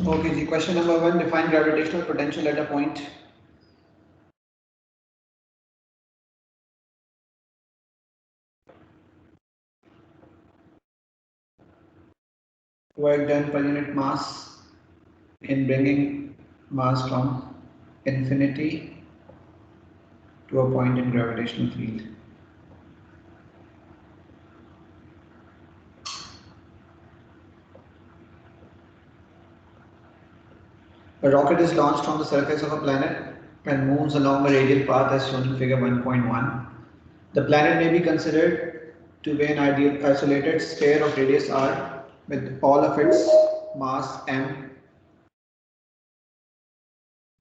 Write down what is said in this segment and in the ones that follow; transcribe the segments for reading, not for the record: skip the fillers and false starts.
Okay, ji, question number 1, define gravitational potential at a point. Work done per unit mass in bringing mass from infinity to a point in gravitational field. A rocket is launched from the surface of a planet and moves along a radial path as shown in figure 1.1. The planet may be considered to be an ideal isolated sphere of radius r with all of its mass m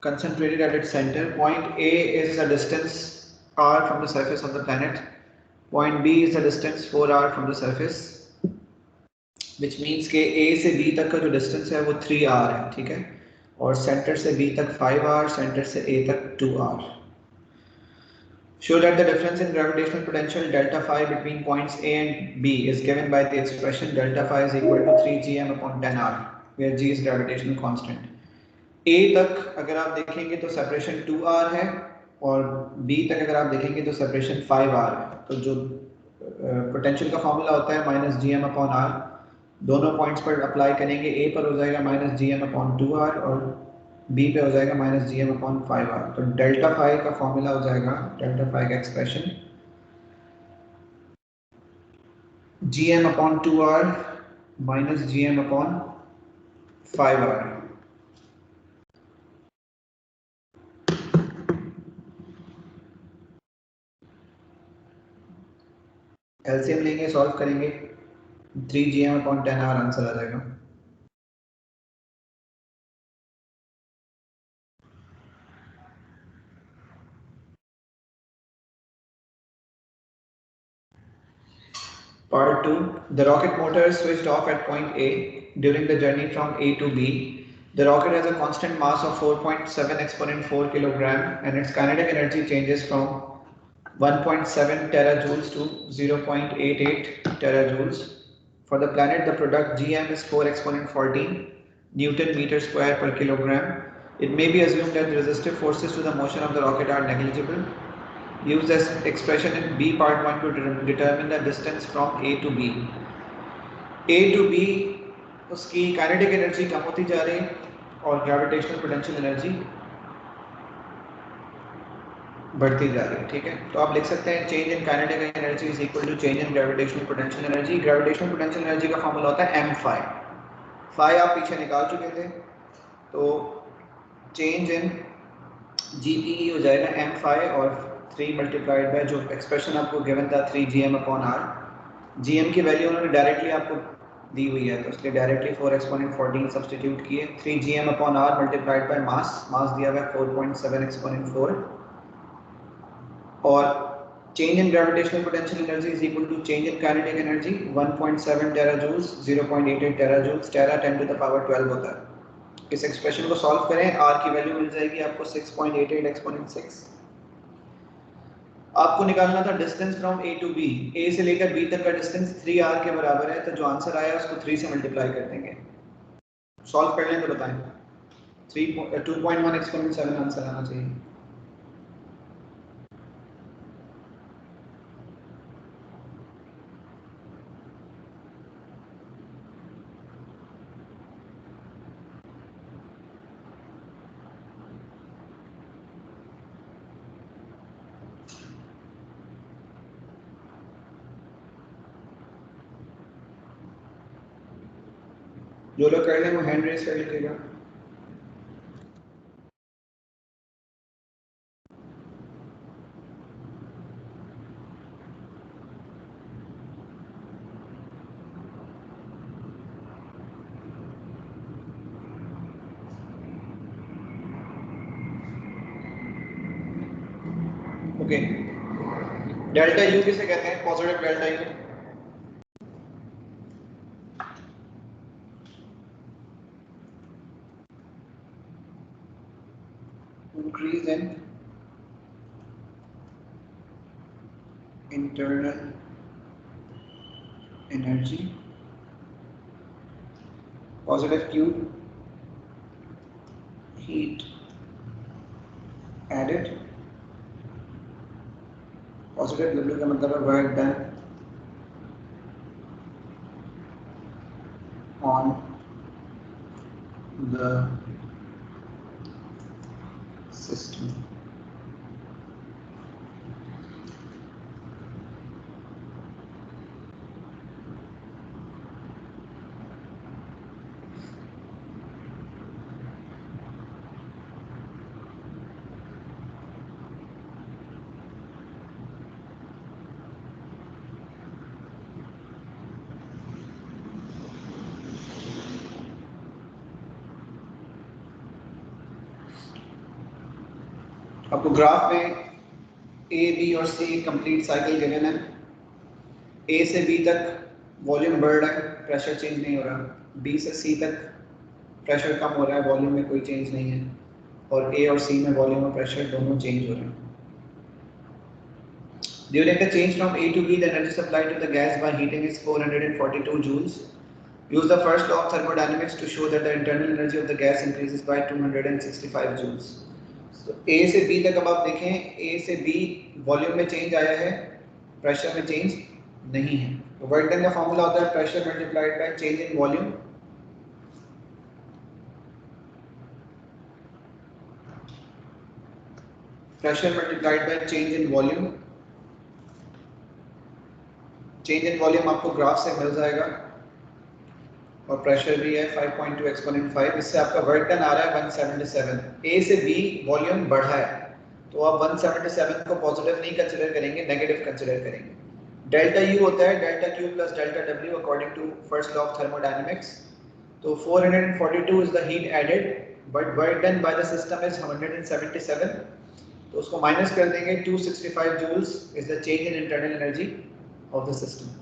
concentrated at its center. Point A is the distance r from the surface of the planet. Point B is the distance 4r from the surface, which means कि A से B तक का जो distance है वो 3r है, ठीक है, और center से B तक 5r, center से A तक 2r. Show that the difference in gravitational potential delta phi between points A and B is given by the expression delta phi is equal to 3gm upon 10r, where g is gravitational constant. A तक अगर आप देखेंगे तो separation 2r है और B तक अगर आप देखेंगे तो सेपरेशन 5r है. तो जो पोटेंशियल का फॉर्मूला होता है minus G M upon R, दोनों पॉइंट्स पर अप्लाई करेंगे. A पर हो जाएगा minus G M upon 2r और B पे हो जाएगा minus G M upon 5r. तो डेल्टा फाई का फॉर्मूला हो जाएगा, डेल्टा फाई का expression G M upon 2r minus G M upon 5r. LCM लेंगे, सॉल्व करेंगे, 3gm अपॉन 10r आंसर आ जाएगा. Part 2. The rocket motor is switched off at point A. During the journey from A to B, the rocket has a constant mass of 4.7 exponent 4 kilogram and its kinetic energy changes from 1.7 terajoules to 0.88 terajoules. For the planet, the product Gm is 4 exponent 14 Newton meter square per kilogram. It may be assumed that the resistive forces to the motion of the rocket are negligible. Use this expression in B part 1 to determine the distance from A to B. A to B उसकी kinetic energy कम होती जा रही है और gravitational potential energy बढ़ती जा रही है, ठीक है. तो आप लिख सकते हैं change in kinetic energy is equal to change in gravitational potential energy. Gravitational potential energy का फॉर्मूला होता है m phi. phi आप पीछे निकाल चुके थे, तो चेंज इन GPE हो जाएगा m phi और 3 मल्टीप्लाइड बाय जो एक्सप्रेशन आपको गिवन था 3gm अपॉन r. gm की वैल्यू उन्होंने डायरेक्टली आपको दी हुई है, तो इसलिए डायरेक्टली 4 एक्सपोनेंट 14 सब्स्टिट्यूट किए. 3gm upon r multiplied by mass, mass दिया हुआ है 4.7 एक्सपोनेंट 4, और change in gravitational potential energy is equal to change in kinetic energy 1.7 terajoules 0.88 terajoules, tera 10 to the power 12 होता है. इस एक्सप्रेशन को सॉल्व करें, r की वैल्यू मिल जाएगी आपको 6.88 एक्सपोनेंट 6. आपको निकालना था distance from A to B. A से लेकर B तक का डिस्टेंस 3r के बराबर है, तो जो आंसर आया उसको 3 से मल्टीप्लाई कर देंगे. सॉल्व कर लें तो बताएं. 2.1 एक्सपोनेंट 7 आंसर आना चाहिए. जो लोग कर लें वो हैंड रेस कर लीजिएगा. ओके, डेल्टा यू किसे कहते हैं? Positive delta U. Increase in internal energy, positive Q heat added, positive W का मतलब है work done on the system. आपको ग्राफ में ए बी और सी कंप्लीट साइकिल गिवन है। ए से बी तक वॉल्यूम बढ़ रहा है, प्रेशर चेंज नहीं हो रहा। बी से सी तक प्रेशर कम हो रहा है, वॉल्यूम में कोई चेंज नहीं है। और ए और सी में वॉल्यूम और प्रेशर दोनों चेंज हो रहे हैं। During the change from A to B, the energy supplied to the gas by heating is 442 joules. Use the first law of thermodynamics to show that the internal energy of the gas increases by 265 joules. So A से B तक अब आप देखें, A से B volume में change आया है, pressure में चेंज नहीं है। तो वर्क डन का फॉर्मूला होता है pressure multiplied by change in volume. Pressure multiplied by change in volume. Change in volume आपको ग्राफ से मिल जाएगा और प्रेशर भी है 5.2 एक्सपोनेंट 5। इससे आपका वर्क डन आ रहा है 177। ए से बी वॉल्यूम बढ़ा है तो आप 177 को पॉजिटिव नहीं कंसीडर करेंगे, नेगेटिव कंसीडर करेंगे। डेल्टा यू होता है delta Q plus delta W according to first law of thermodynamics. तो 442 is the heat added but work done by the system is 177, तो उसको माइनस कर देंगे। 265 joules is the change in internal energy of the system.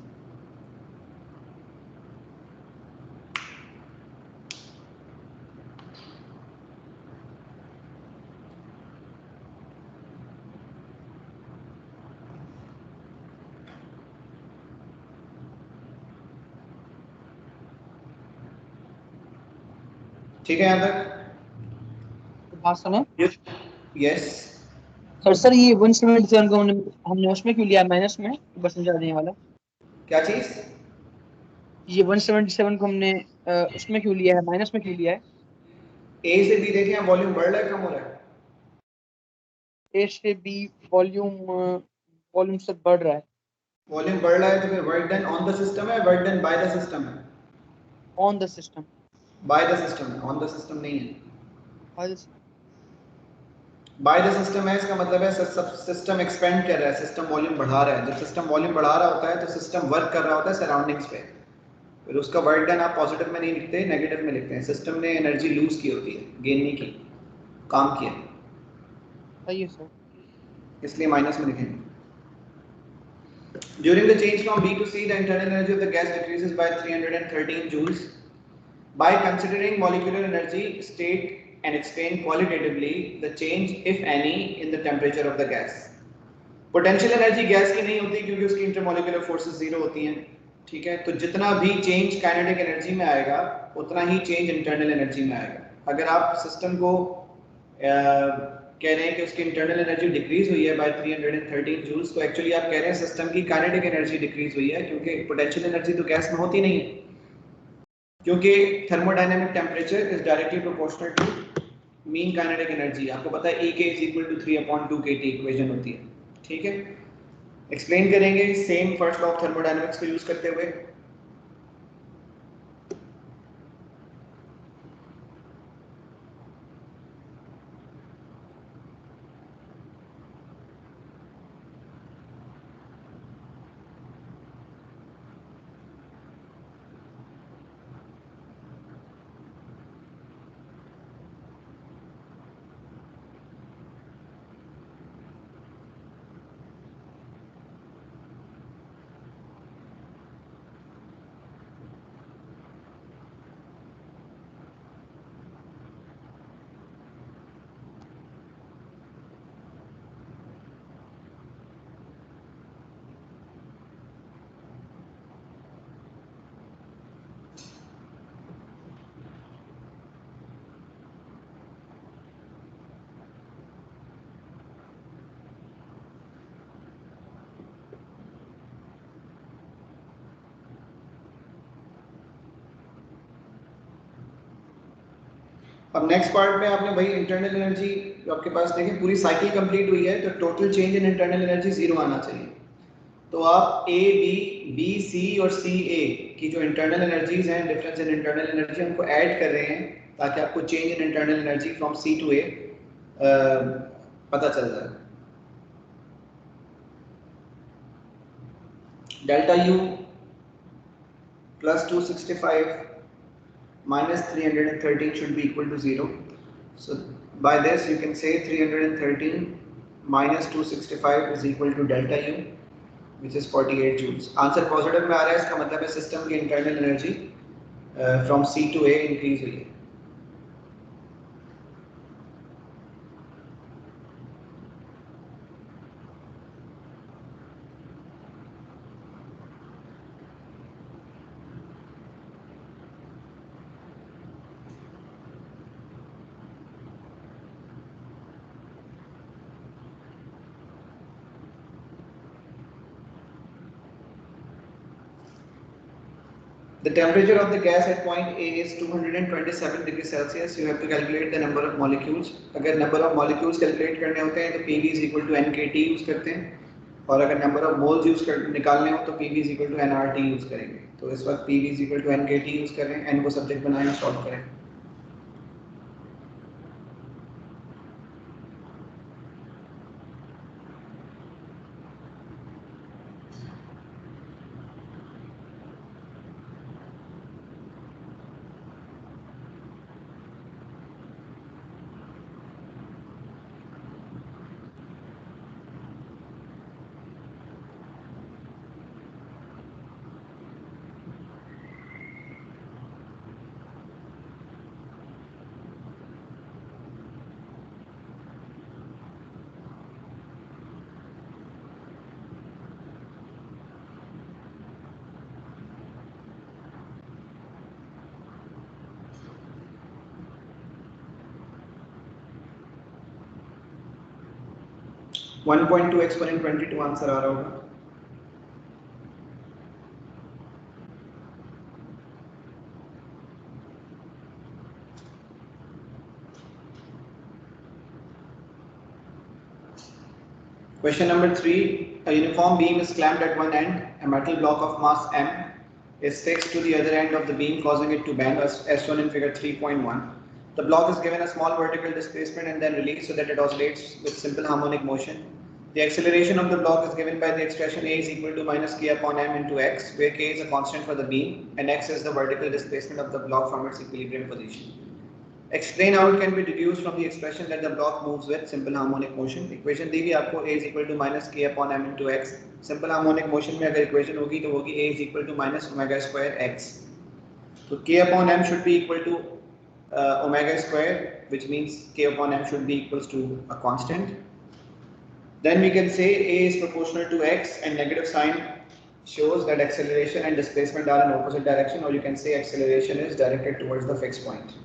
ठीक है यहाँ तक बात सुने। यस सर ये 177 को हमने उसमें क्यों लिया माइनस में, बस समझा देने वाला। क्या चीज? ये 177 को हमने उसमें क्यों लिया है, माइनस में क्यों लिया है? ए से बी देखें वॉल्यूम बढ़ रहा है कम हो रहा है? ए से बी वॉल्यूम से बढ़ रहा है। वॉल्यूम बढ़ रहा है तो फिर work done on the system है, work done by the system है? On the system. By the system है, ऑन द सिस्टम नहीं है। बाय द सिस्टम है, इसका मतलब है सिस्टम एक्सपेंड कर रहा है, सिस्टम वॉल्यूम बढ़ा रहा है। जब सिस्टम वॉल्यूम बढ़ा रहा होता है तो सिस्टम वर्क कर रहा होता है सराउंडिंग्स पे, फिर उसका वर्क डन आप पॉजिटिव में नहीं लिखते, नेगेटिव में लिखते हैं। सिस्टम ने एनर्जी लूज की होती है, गेन नहीं की, काम किया। सही है सर। इसलिए माइनस में लिखेंगे। During the change from B to C, the internal energy of the gas decreases by 313 joules. By considering molecular energy state and explain qualitatively the change, if any, in the temperature of the gas. Potential energy gas की नहीं होती क्योंकि उसकी intermolecular forces zero होती हैं, ठीक है। तो जितना भी चेंज काइनेटिक एनर्जी में आएगा उतना ही चेंज इंटरनल एनर्जी में आएगा। अगर आप सिस्टम को कह रहे हैं कि उसकी इंटरनल एनर्जी डिक्रीज हुई है बाय 313 जूल्स, तो एक्चुअली आप कह रहे हैं सिस्टम की काइनेटिक एनर्जी डिक्रीज हुई है, क्योंकि पोटेंशियल एनर्जी तो गैस में होती नहीं है, क्योंकि thermodynamic temperature is directly proportional to mean kinetic energy. आपको पता है E is equal to 3/2 kT equation होती है, ठीक है। एक्सप्लेन करेंगे same first law of thermodynamics को यूज करते हुए। अब नेक्स्ट पार्ट में आपने भाई इंटरनल एनर्जी आपके पास देखें पूरी साइकिल कंप्लीट हुई है तो total change in internal energy 0 आना चाहिए। तो आप ए बी सी और सी ए की जो इंटरनल एनर्जीज हैं डिफरेंस इन इंटरनल एनर्जी उनको ऐड कर रहे हैं ताकि आपको change in internal energy from C to A पता चल जाए। Delta U plus 265 minus 313 should be equal to 0. So by this you can say 313 minus 265 is equal to delta U which is 48 joules. Answer positive में आ रहा है, इसका मतलब है system की internal energy from C to A increase हुई है। The temperature of the gas at point A is 227 degrees Celsius. You have to calculate the number of molecules. अगर number of molecules calculate करने होते हैं तो PV is equal to NKT use करते हैं और अगर number of moles यूज निकालने हो तो PV is equal to nRT use करेंगे। तो इस वक्त PV is equal to NKT use करें, N को सब्जेक्ट बनाएं, सॉल्व करें। वन 1.2 एक्सपोनेंट 22 आंसर आ रहा होगा। Question number 3. A uniform beam is clamped at one end. A metal block of mass m is fixed to the other end of the beam, causing it to bend, as shown in figure 3.1. The block is given a small vertical displacement and then released so that it oscillates with simple harmonic motion. The acceleration of the block is given by the expression A is equal to minus k upon m into x, where k is a constant for the beam and x is the vertical displacement of the block from its equilibrium position. Explain how it can be deduced from the expression that the block moves with simple harmonic motion. Equation दी हुई आपको A is equal to minus k upon m into x. Simple harmonic motion में अगर equation होगी तो होगी A is equal to minus omega square x. तो k upon m should be equal to omega square, which means k upon m should be equals to a constant. Then we can say A is proportional to x and negative sign shows that acceleration and displacement are in opposite direction, or you can say acceleration is directed towards the fixed point.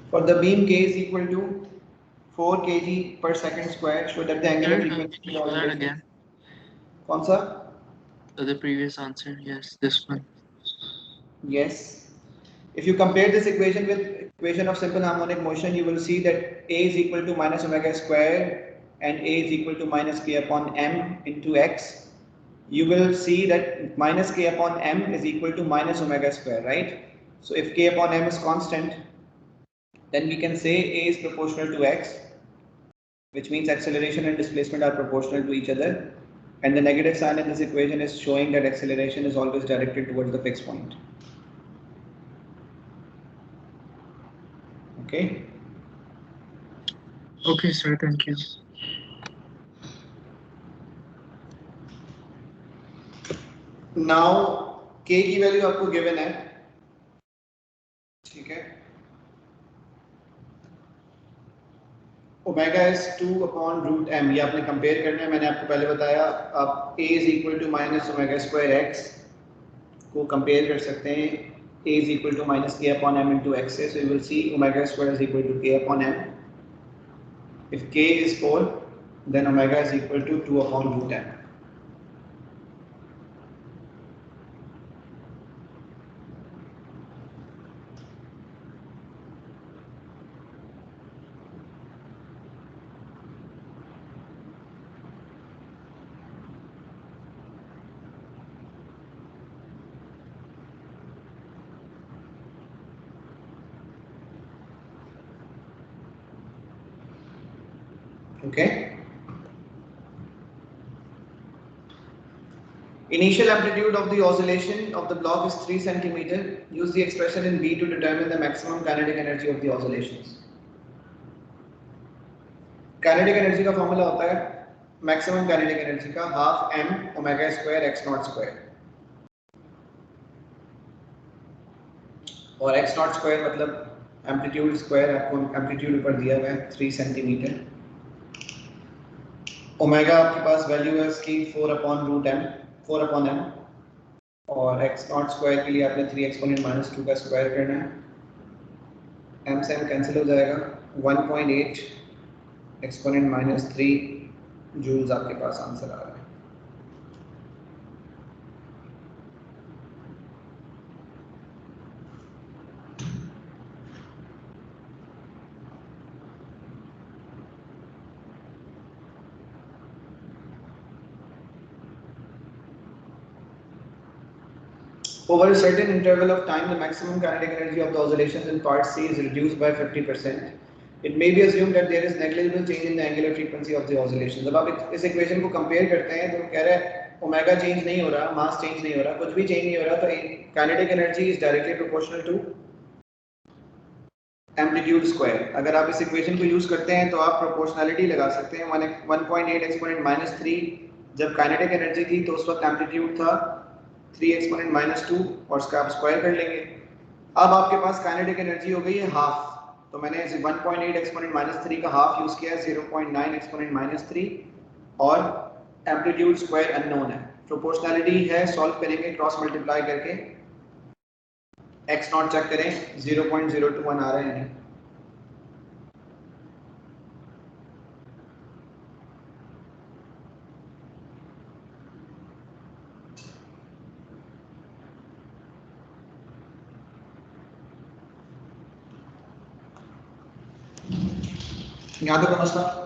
For the beam k is equal to 4 kg per second square, show that the angular frequency Show that again. कौन सा? The previous answer, yes, this one. Yes. If you compare this equation with equation of simple harmonic motion, you will see that A is equal to minus omega square and A is equal to minus k upon m into x. You will see that minus k upon m is equal to minus omega square, right? So if k upon m is constant, then we can say A is proportional to x which means acceleration and displacement are proportional to each other, and the negative sign in this equation is showing that acceleration is always directed towards the fixed point. Okay. Okay, sir. Thank you. Now k की value आपको given है, ठीक है. Omega is 2/√m, ये आपने compare करना है. मैंने आपको पहले बताया आप a is equal to minus omega square x को कंपेयर कर सकते हैं. a is equal to minus k/m into x है, so you will see omega square is equal to k/m. If k is 4, then omega is equal to 2/√m. Okay. Initial amplitude of the oscillation of the block is 3 centimeter. Use the expression in B to determine the maximum kinetic energy of the oscillations. Kinetic energy का formula होता है maximum kinetic energy का half m omega square x naught square, और x naught square मतलब amplitude square, आपको amplitude ऊपर दिया हुआ है 3 सेंटीमीटर. ओमेगा आपके पास वैल्यू है इसकी 4/m, और x नॉट स्क्वायर के लिए आपने 3 एक्सपोनेंट माइनस 2 का स्क्वायर करना है. m से m कैंसिल हो जाएगा. 1.8 एक्सपोनेंट माइनस 3 जूल्स आपके पास आंसर आ रहा है. Over a certain interval of time, the maximum kinetic energy of the oscillations in part C is reduced by 50%. It may be assumed that there is negligible change in the angular frequency of the oscillations. जब आप इस equation को compare करते हैं तो कह रहा है ओमेगा चेंज नहीं हो रहा, मास चेंज नहीं हो रहा, कुछ भी चेंज नहीं हो रहा, तो kinetic energy is directly proportional to amplitude square. अगर आप इस इक्वेशन को यूज करते हैं तो आप प्रोपोर्शनलिटी लगा सकते हैं. 1.8 एक्सपोनेंट माइनस 3 जब काइनेटिक एनर्जी थी तो उस वक्त एम्पलीट्यूड था 3 एक्सपोनेंट माइनस 2, और उसका आप स्क्वायर कर लेंगे. अब आपके पास काइनेटिक एनर्जी हो गई है हाफ, तो मैंने 1.8 एक्सपोनेंट माइनस 3 का हाफ यूज किया है 0.9 एक्सपोनेंट माइनस 3, और एम्पलीट्यूड स्क्वायर अननोन है. प्रोपोर्शनलिटी है, सॉल्व करेंगे क्रॉस मल्टीप्लाई करके. x नॉट चेक करें 0.021 आ रहा है नहीं. यहाँ तक समझता.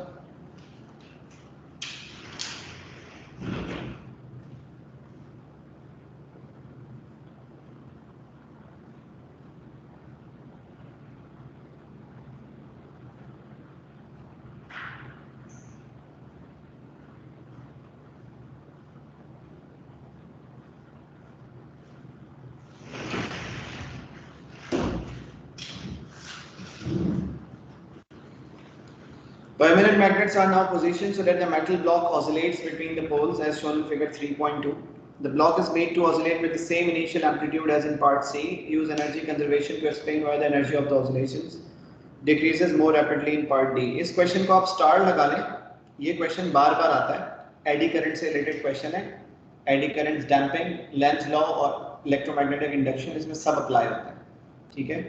Permanent magnets are now positioned so that the metal block oscillates between the poles as shown in figure 3.2. The block is made to oscillate with the same initial amplitude as in part C. Use energy conservation to explain why the energy of the oscillations decreases more rapidly in part D. इस question को आप star लगा लें, ये question बार बार आता है. Eddy current से related question है. Eddy current, damping, Lenz law और इलेक्ट्रोमैग्नेटिक इंडक्शन, इसमें सब अप्लाई होता है. ठीक है,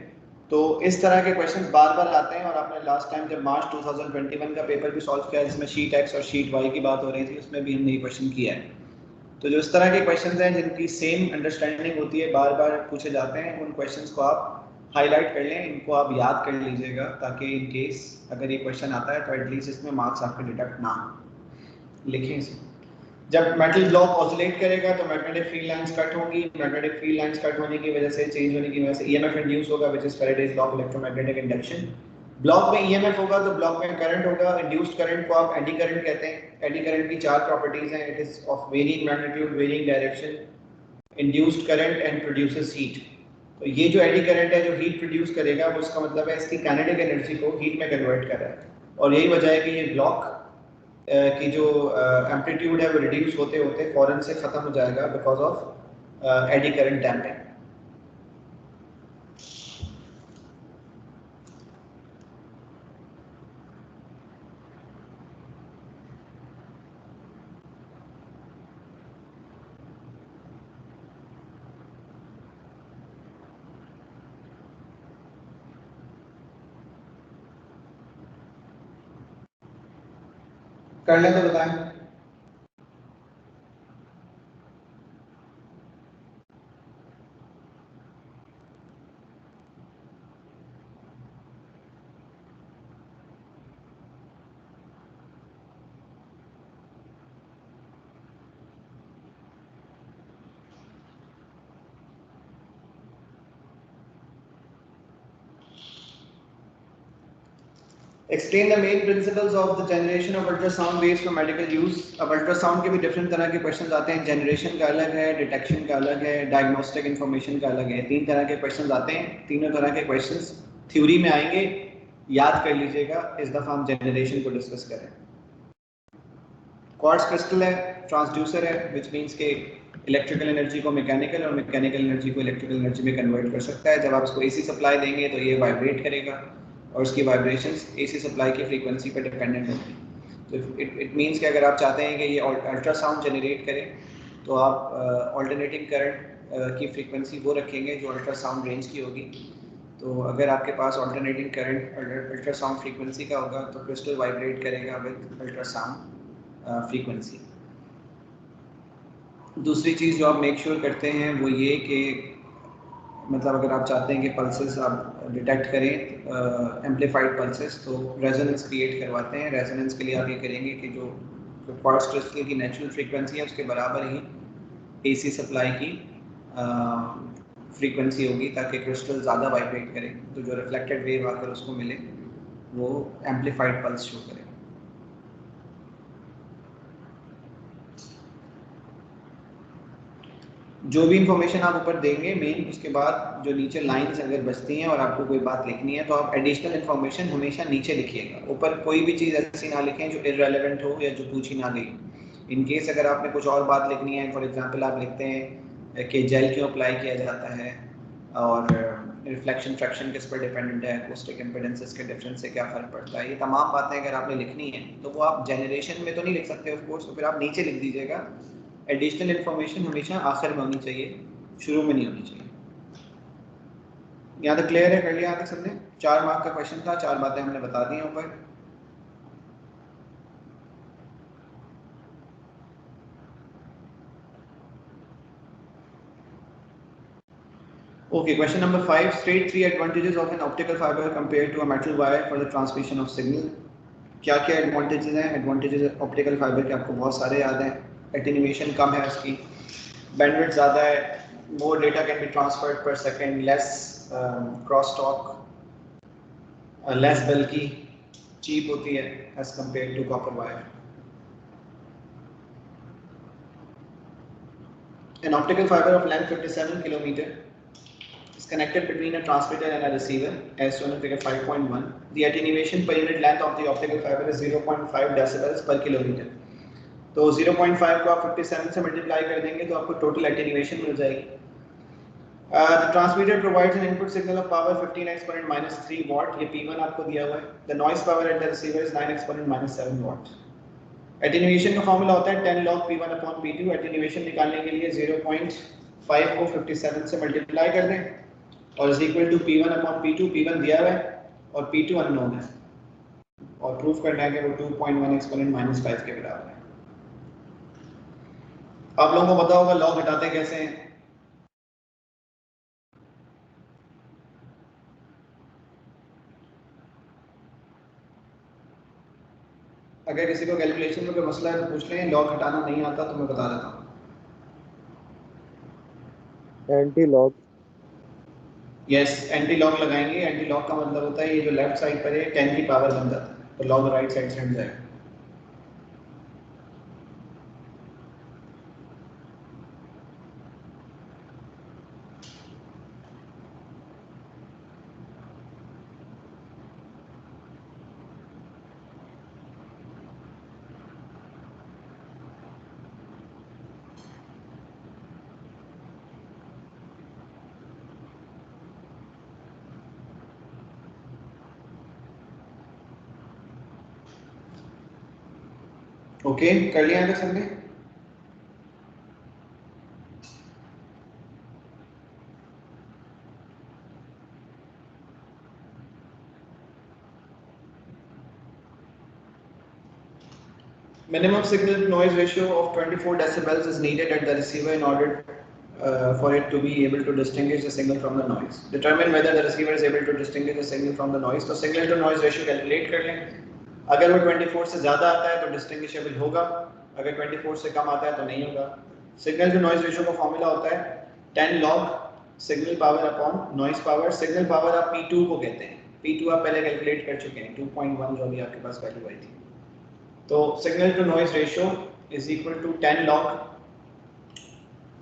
तो इस तरह के क्वेश्चंस बार बार आते हैं. और आपने लास्ट टाइम जब मार्च 2021 का पेपर भी सॉल्व किया जिसमें शीट एक्स और शीट वाई की बात हो रही थी, उसमें भी हमने ये क्वेश्चन किया है. तो जो इस तरह के क्वेश्चंस हैं जिनकी सेम अंडरस्टैंडिंग होती है, बार बार पूछे जाते हैं, उन क्वेश्चंस को आप हाईलाइट कर लें, इनको आप याद कर लीजिएगा, ताकि इन केस अगर ये क्वेश्चन आता है तो एटलीस्ट इसमें मार्क्स आपके डिडक्ट ना हो. लिखें इसे. जब मेटल ब्लॉक ऑसिलेट करेगा तो मैग्नेटिक फील्ड लाइंस कट होंगी. मैग्नेटिक फील्ड लाइंस कट होने की वजह से, चेंज होने की वजह से ईएमएफ इंड्यूस होगा, which is Faraday's law of electromagnetic induction. Block में ईएमएफ होगा तो ब्लॉक में करंट होगा। इंड्यूस्ड करंट को आप एडी करंट कहते हैं। एडी करंट की चार प्रॉपर्टीज हैं, it is of varying magnitude, varying direction, induced current and produces heat. तो ये जो एडी करंट है जो हीट प्रोड्यूस करेगा वो उसका मतलब है इसकी काइनेटिक एनर्जी को हीट में कन्वर्ट कर रहा है, और यही वजह है कि ये ब्लॉक की जो एम्पलीट्यूड है वो रिड्यूस होते होते फौरन से खत्म हो जाएगा because of eddy current damping. कर लें तो बताएं। Explain the main principles of the generation of ultrasound waves for medical use। अब अल्ट्रासाउंड के भी डिफरेंट तरह के क्वेश्चन आते हैं। जनरेशन का अलग है, डिटेक्शन का अलग है, डायग्नोस्टिक इंफॉर्मेशन का अलग है। तीन तरह के क्वेश्चन आते हैं। तीनों तरह के क्वेश्चन थ्योरी में आएंगे, याद कर लीजिएगा। इस दफा हम जनरेशन को डिस्कस करें। क्वार्ट्ज क्रिस्टल है, ट्रांसड्यूसर है, विच मीन्स के इलेक्ट्रिकल एनर्जी को मैकेनिकल और मैकेनिकल एनर्जी को इलेक्ट्रिकल एनर्जी में कन्वर्ट कर सकता है। जब आप इसको एसी सप्लाई देंगे तो ये वाइब्रेट करेगा और उसकी वाइब्रेशंस एसी सप्लाई की फ्रीक्वेंसी पर डिपेंडेंट होगी। तो इट मीन्स कि अगर आप चाहते हैं कि ये अल्ट्रासाउंड जनरेट करे तो आप ऑल्टरनेटिंग करंट की फ्रीक्वेंसी वो रखेंगे जो अल्ट्रासाउंड रेंज की होगी। तो अगर आपके पास ऑल्टरनेटिंग करंट अल्ट्रासाउंड फ्रीक्वेंसी का होगा तो क्रिस्टल वाइब्रेट करेगा विद अल्ट्रासाउंड फ्रीक्वेंसी। दूसरी चीज़ जो आप मेक श्योर करते हैं वो ये कि मतलब अगर आप चाहते हैं कि पल्सेस आप डिटेक्ट करें एम्पलीफाइड पल्सेस, तो रेजोनेंस क्रिएट करवाते हैं। रेजोनेंस के लिए आप ये करेंगे कि जो क्वार्ट्ज क्रिस्टल की नेचुरल फ्रीक्वेंसी है उसके बराबर ही एसी सप्लाई की फ्रीक्वेंसी होगी ताकि क्रिस्टल ज़्यादा वाइब्रेट करे, तो जो रिफ्लेक्टेड वेव आकर उसको मिले वो एम्पलीफाइड पल्स शो करे। जो भी इंफॉर्मेशन आप ऊपर देंगे मेन, उसके बाद जो नीचे लाइंस अगर बचती हैं और आपको कोई बात लिखनी है तो आप एडिशनल इंफॉर्मेशन हमेशा नीचे लिखिएगा। ऊपर कोई भी चीज़ ऐसी ना लिखें जो इररेलेवेंट हो या जो पूछी ना गई। इन केस अगर आपने कुछ और बात लिखनी है, फॉर एग्जांपल आप लिखते हैं कि जेल क्यों अप्लाई किया जाता है और रिफ्लेक्शन फ्रैक्शन किस पर डिपेंडेंट है, अकॉस्टिक इम्पीडेंसेस के डिफरेंस से क्या फ़र्क पड़ता है, ये तमाम बातें अगर आपने लिखनी है तो वो आप जनरेशन में तो नहीं लिख सकते ऑफ कोर्स, तो फिर आप नीचे लिख दीजिएगा। एडिशनल इंफॉर्मेशन हमेशा आखिर में होनी चाहिए, शुरू में नहीं होनी चाहिए। यहाँ तक क्लियर है? कर लिया यहाँ तक सबने? 4 मार्क का क्वेश्चन था, 4 बातें हमने बता दी हैं ऊपर। Okay, question number 5. State 3 advantages of an optical fiber compared to a metal wire for the transmission of signal। क्या क्या एडवांटेजेस हैं? एडवांटेजेस ऑप्टिकल फाइबर के आपको बहुत सारे याद हैं। एटेन्यूएशन कम है उसकी, बैंडविड्थ ज़्यादा है, more data can be transferred per second, less cross talk, less bulky, cheap होती है as compared to copper wire। An optical fiber of length 57 kilometer is connected between a transmitter and a receiver as shown in figure 5.1. The attenuation per unit length of the optical fiber is 0.5 decibels per kilometer। तो 0.5 को आप 57 से multiply कर देंगे तो आपको total attenuation मिल जाएगी। The transmitter provides an input signal of power 15 exponent minus 3 watt, ये P1 आपको दिया हुआ है। The noise power at the receiver is 9 exponent minus 7 watt। Attenuation का फॉर्मूला होता है 10 log P1 upon P2। Attenuation निकालने के लिए 0.5 को 57 से मल्टीप्लाई कर दें और is equal to P1 upon P2। P1 दिया हुआ है और P2 अननोन है और प्रूफ करना है कि वो 2.1 एक्सपोनेंट माइनस 5 के बराबर है। आप लोगों को पता होगा लॉग हटाते कैसे हैं। अगर किसी को कैलकुलेशन में कोई मसला है तो पूछ लें, लॉग हटाना नहीं आता तो मैं बता देता हूँ। Anti log. Yes, anti log लगाएंगे। एंटी लॉग का मतलब होता है ये जो लेफ्ट साइड पर है 10 की पावर बन जाता है, तो लॉग राइट साइड से हट जाएगा। ओके, कर लिया है सबने? Minimum signal to noise ratio of 24 decibels is needed at the receiver in order for it to be able to distinguish the signal from the noise. Determine whether the receiver is able to distinguish the signal from the noise. तो signal to noise ratio calculate कर लें। अगर वो 24 से ज़्यादा आता है तो distinguishable होगा, अगर 24 से कम आता है तो नहीं होगा। Signal to noise ratio का फॉर्मूला होता है 10 log signal power upon noise power। signal power आप P2 को कहते हैं। P2 आप पहले कैलकुलेट कर चुके हैं, 2.1 जो अभी आपके पास वैल्यू आई थी। तो signal to noise ratio is equal to 10 log,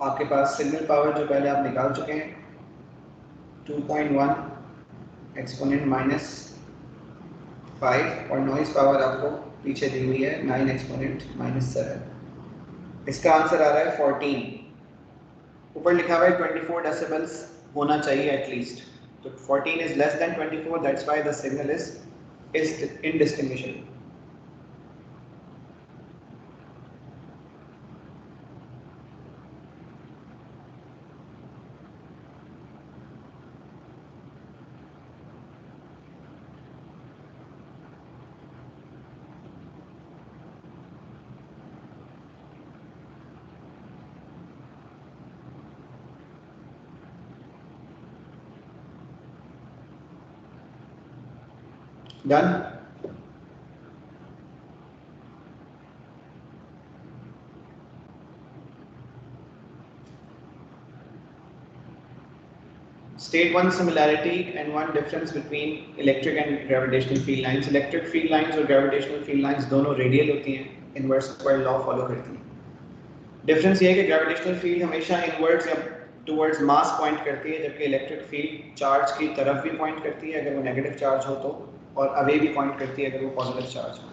आपके पास सिग्नल पावर जो पहले आप निकाल चुके हैं 2.1 एक्सपोनेंट माइनस 5 और नॉइज पावर आपको पीछे दी हुई है 9 एक्सपोनेंट माइनस 7। इसका आंसर आ रहा है 14। ऊपर लिखा हुआ है 24 डेसिबल्स होना चाहिए एटलीस्ट, तो 14 is less than 24, that's why the signal is indistinguishable. Done? State one similarity and one difference between electric and gravitational field lines. Electric field lines और gravitational field lines दोनों रेडियल होती हैं, inverse square law follow करती हैं। Difference ये है कि gravitational field हमेशा इनवर्स या टुवर्ड्स मास पॉइंट करती है, जबकि इलेक्ट्रिक फील्ड चार्ज की तरफ भी पॉइंट करती है अगर वो नेगेटिव चार्ज हो तो, और अवे भी पॉइंट करती है अगर वो पॉजिटिव चार्ज हो।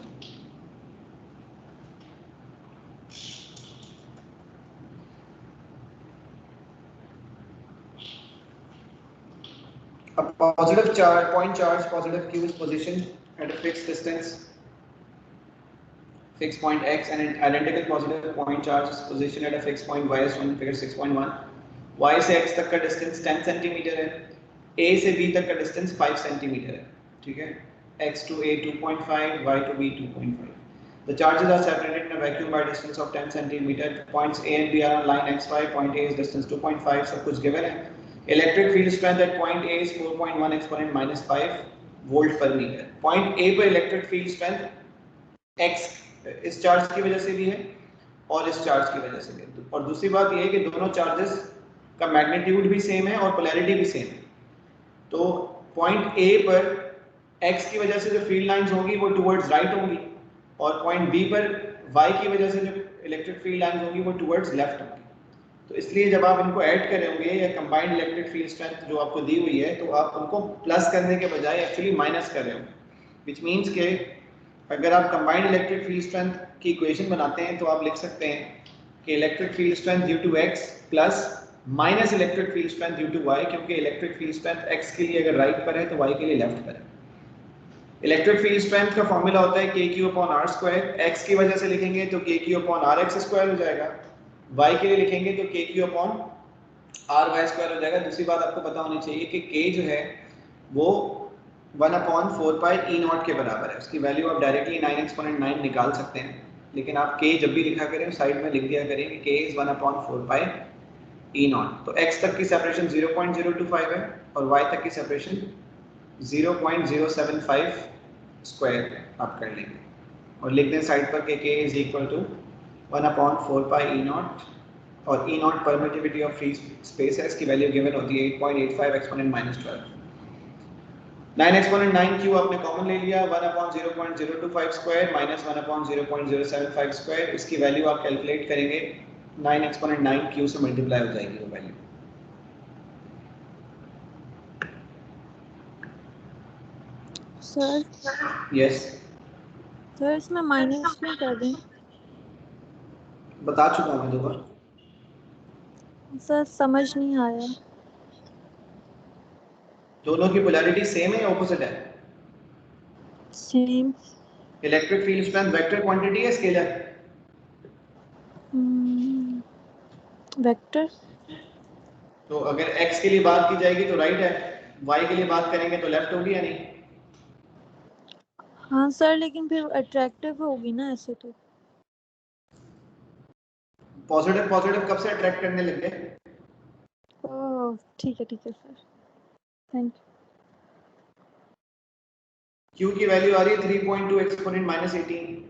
A positive charge, point charge, positive q is positioned at a fixed distance, fixed point x, and an identical positive point charge is positioned at a fixed point y as shown in figure 6.1. y से x तक का distance 10 centimetre है, a से b तक का distance 5 centimetre है, ठीक है? x to a 2.5, y to b 2.5. The charges are separated in a vacuum by distance of 10 centimeter. Points a and b are on line xy. Point a is distance 2.5. सब कुछ given है। Electric field strength at point A is 4.1 exponent minus 5 volt per meter. Point A पर electric field strength x इस charge की वजह से भी है और इस चार्ज की वजह से भी है। और दूसरी बात यह है कि दोनों चार्जेस का मैग्नीट्यूड भी सेम है और पोलैरिटी भी सेम है। तो पॉइंट A पर x की वजह से जो फील्ड लाइंस होंगी वो टुवर्ड्स राइट होंगी, और पॉइंट B पर y की वजह से जो इलेक्ट्रिक फील्ड लाइंस होंगी वो टुवर्ड्स लेफ्ट होंगी। तो इसलिए जब आप इनको ऐड करेंगे या कंबाइंड इलेक्ट्रिक फील्ड स्ट्रेंथ जो आपको दी हुई है, तो आप उनको प्लस करने के बजाय एक्चुअली माइनस कर रहे होंगे, विच मीन्स के अगर आप कंबाइंड इलेक्ट्रिक फील्ड स्ट्रेंथ की इक्वेशन बनाते हैं तो आप लिख सकते हैं कि electric field strength due to x plus minus electric field strength due to y, क्योंकि इलेक्ट्रिक फील्ड स्ट्रेंथ x के लिए अगर राइट पर है तो y के लिए लेफ्ट पर है। इलेक्ट्रिक फील्ड स्ट्रेंथ का फॉर्मूला होता है kq/r²। x की वजह से लिखेंगे तो kq/rx² हो जाएगा, y के लिए लिखेंगे तो kq/ry² हो जाएगा। दूसरी बात आपको पता होनी चाहिए कि k जो है वो 1/4 E0 के बराबर है, उसकी वैल्यू आप डायरेक्टली 9 एक्सपोनेंट 9 निकाल सकते हैं, लेकिन आप k जब भी लिखा करें साइड में लिख दिया करें कि k इज 1/4 E0। तो x तक की सेपरेशन 0.025 है और y तक की सेपरेशन 0.075 स्क्वायर आप कर लेंगे और लिख दें साइड पर कि k is equal to 1/4 E0 और E not permittivity of free space है, इसकी वैल्यू गिवन होती है 8.85 एक्सपोनेंट -12। 9 एक्सपोनेंट 9 क्यू आपने कॉमन ले लिया, 1/0.025 स्क्वायर माइनस 1/0.075 स्क्वायर, इसकी वैल्यू आप कैलकुलेट करेंगे 9 एक्सपोनेंट 9 क्यू से मल्टीप्लाई हो जाएगी वो वैल्यू। सर यस सर इसमें माइनस में कर दें। बता चुका हूँ दोबारा। सर समझ नहीं आया। दोनों की पोलैरिटी सेम है या ऑपोजिट है? Same. Electric field strength vector quantity है स्केलर? वेक्टर। तो अगर x के लिए बात की जाएगी तो राइट है, y के लिए बात करेंगे तो लेफ्ट होगी या नहीं? हाँ सर लेकिन फिर अट्रैक्टिव होगी ना ऐसे तो। पॉजिटिव पॉजिटिव कब से अट्रैक्ट करने लग गए? ओह ठीक है सर, थैंक यू। q की वैल्यू आ रही है 3.2 एक्सपोनेंट -18।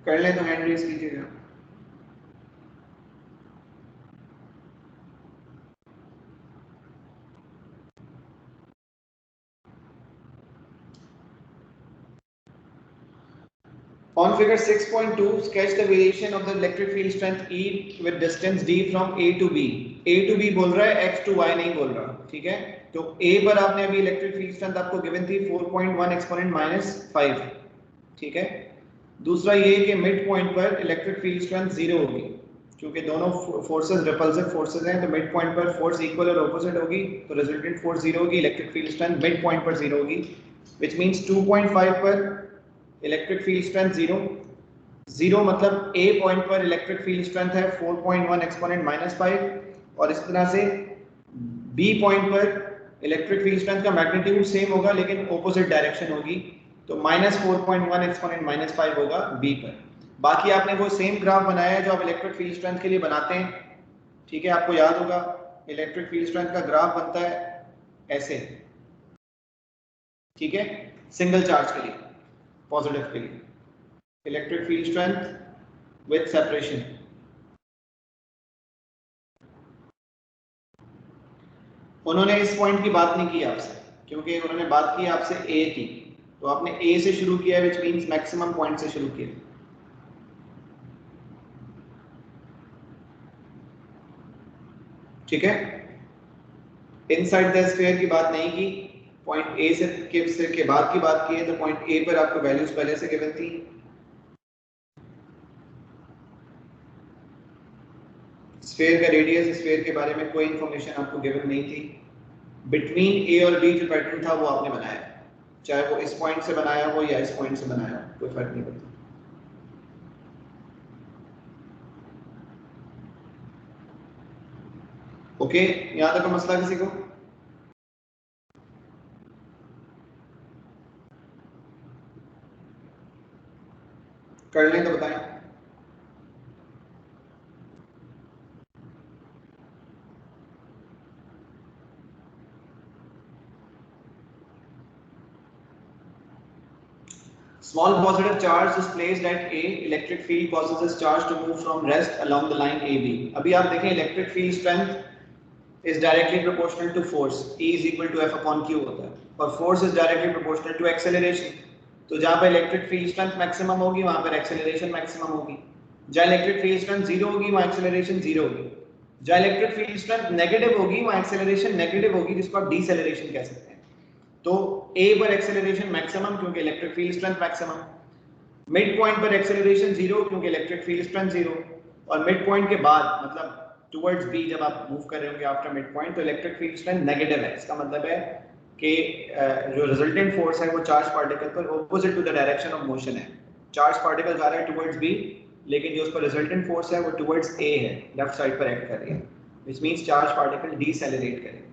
कर लें तो हैंड रेज कीजिएगा। On figure 6.2, sketch the variation of the electric field strength E with distance d from A to B. A to B बोल रहा है, X to Y नहीं बोल रहा, ठीक है? तो A पर आपने अभी इलेक्ट्रिक फील्ड स्ट्रेंथ आपको गिवन थी 4.1 एक्सपोनेंट -5, ठीक है? दूसरा ये कि मिड पॉइंट पर इलेक्ट्रिक फील्ड स्ट्रेंथ 0 होगी, क्योंकि दोनों फोर्सेस रिपल्सिव फोर्सेस हैं, तो मिड पॉइंट पर फोर्स इक्वल और ऑपोजिट होगी, तो रिजल्टेंट फोर्स 0 होगी, electric field strength mid point पर 0 होगी, व्हिच मींस 2.5 पर इलेक्ट्रिक फील्ड स्ट्रेंथ 0 मतलब A पॉइंट पर इलेक्ट्रिक फील्ड स्ट्रेंथ है 4.1 एक्सपोनेंट -5, और इस तरह से B पॉइंट पर इलेक्ट्रिक फील्ड स्ट्रेंथ का मैग्नीट्यूड सेम होगा लेकिन ऑपोजिट डायरेक्शन होगी, तो -4.1 एक्सपोनेंट -5 होगा B पर। बाकी आपने वो सेम ग्राफ बनाया है जो आप इलेक्ट्रिक फील्ड स्ट्रेंथ के लिए बनाते हैं, ठीक है? आपको याद होगा इलेक्ट्रिक फील्ड स्ट्रेंथ का ग्राफ बनता है ऐसे, ठीक है? सिंगल चार्ज के लिए, पॉजिटिव के लिए electric field strength with separation. उन्होंने इस पॉइंट की बात नहीं की आपसे, क्योंकि उन्होंने बात की आपसे ए की, तो आपने ए से शुरू किया, व्हिच मींस मैक्सिमम पॉइंट से शुरू किया, ठीक है? इनसाइड द स्फीयर की बात नहीं की, पॉइंट ए से के बाद की बात की है, तो पॉइंट ए पर आपको वैल्यूज पहले से गिवन थी। स्फीयर का रेडियस, स्फीयर के बारे में कोई इंफॉर्मेशन आपको गिवन नहीं थी। बिटवीन ए और बी जो पैटर्न था वो आपने बनाया, चाहे वो इस पॉइंट से बनाया हो या इस पॉइंट से बनाया हो, कोई फर्क नहीं पड़ता। ओके, यहां तक मसला किसी को? कर लें तो बताएं। Small positive charge is placed at A. Electric field causes this charge to move from rest along the line AB. अभी आप देखें electric field strength is directly proportional to force. E is equal to F upon Q होता है, और force is directly proportional to acceleration. तो जहाँ पर electric field strength maximum होगी वहाँ पर एक्सेलरेशन मैक्सिमम होगी, जहाँ इलेक्ट्रिक फील्ड स्ट्रेंथ 0 होगी वहाँ एक्सेलरेशन 0 होगी, जहाँ इलेक्ट्रिक फील्ड स्ट्रेंथ नेगेटिव होगी वहाँ एक्सेलरेशन नेगेटिव होगी, जिसको आप डीसेलरेशन कह सकते हैं। तो A पर एक्सेलरेशन मैक्सिमम क्योंकि electric field strength maximum, mid point पर एक्सेलरेशन 0 क्योंकि इलेक्ट्रिक फील्ड स्ट्रेंथ 0, और मिड पॉइंट के बाद मतलब टुवर्ड्स B जब आप मूव कर रहे होंगे आफ्टर मिड पॉइंट तो इलेक्ट्रिक फील्ड स्ट्रेंथ नेगेटिव है। इसका मतलब है कि जो रिजल्टेंट फोर्स है वो चार्ज पार्टिकल पर opposite to the direction of motion है। चार्ज पार्टिकल जा रहा है टुवर्ड्स B, लेकिन जो उसका रिजल्टेंट फोर्स है वो टुवर्ड्स A है, लेफ्ट साइड पर एक्ट कर रही है, व्हिच मींस चार्ज पार्टिकल डीसेलरेट करेगा।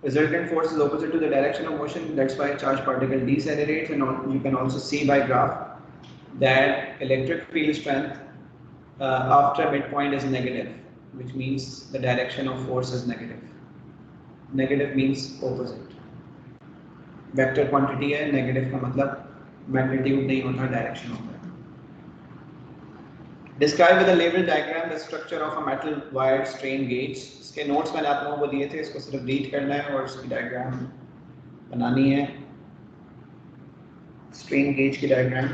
Resultant force is opposite to the direction of motion. That's why charged particle decelerates, and you can also see by graph that electric field strength after midpoint is negative, which means the direction of force is negative. Negative means opposite. Vector quantity है, negative का मतलब magnitude नहीं होता, direction होता है. Describe with a label diagram the structure of a metal wired strain gauge. इसके notes मैंने आप लोगों को दिए थे, इसको सिर्फ read करना है और इसकी diagram बनानी है. Strain gauge की diagram.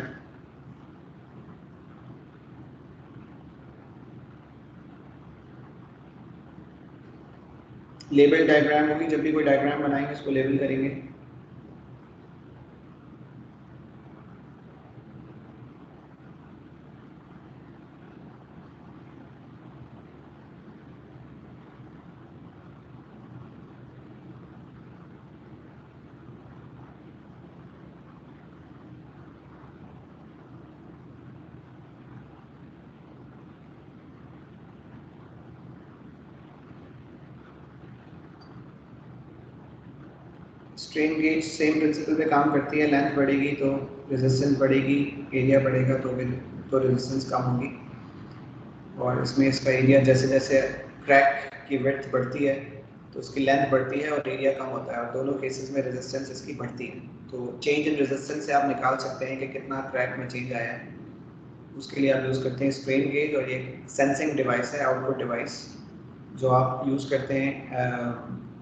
Label diagram होगी, जब भी कोई diagram बनाएंगे इसको label करेंगे. स्ट्रेन गेज सेम प्रिंसिपल पे काम करती है. लेंथ बढ़ेगी तो रेजिस्टेंस बढ़ेगी, एरिया बढ़ेगा तो रेजिस्टेंस कम होगी. और इसमें इसका एरिया जैसे जैसे क्रैक की विड्थ बढ़ती है तो उसकी लेंथ बढ़ती है और एरिया कम होता है, और दोनों केसेस में रेजिस्टेंस इसकी बढ़ती है. तो चेंज इन रेजिस्टेंस से आप निकाल सकते हैं कि कितना क्रैक में चेंज आया है. उसके लिए आप यूज़ करते हैं स्ट्रेन गेज, और ये सेंसिंग डिवाइस है, आउटपुट डिवाइस, जो आप यूज़ करते हैं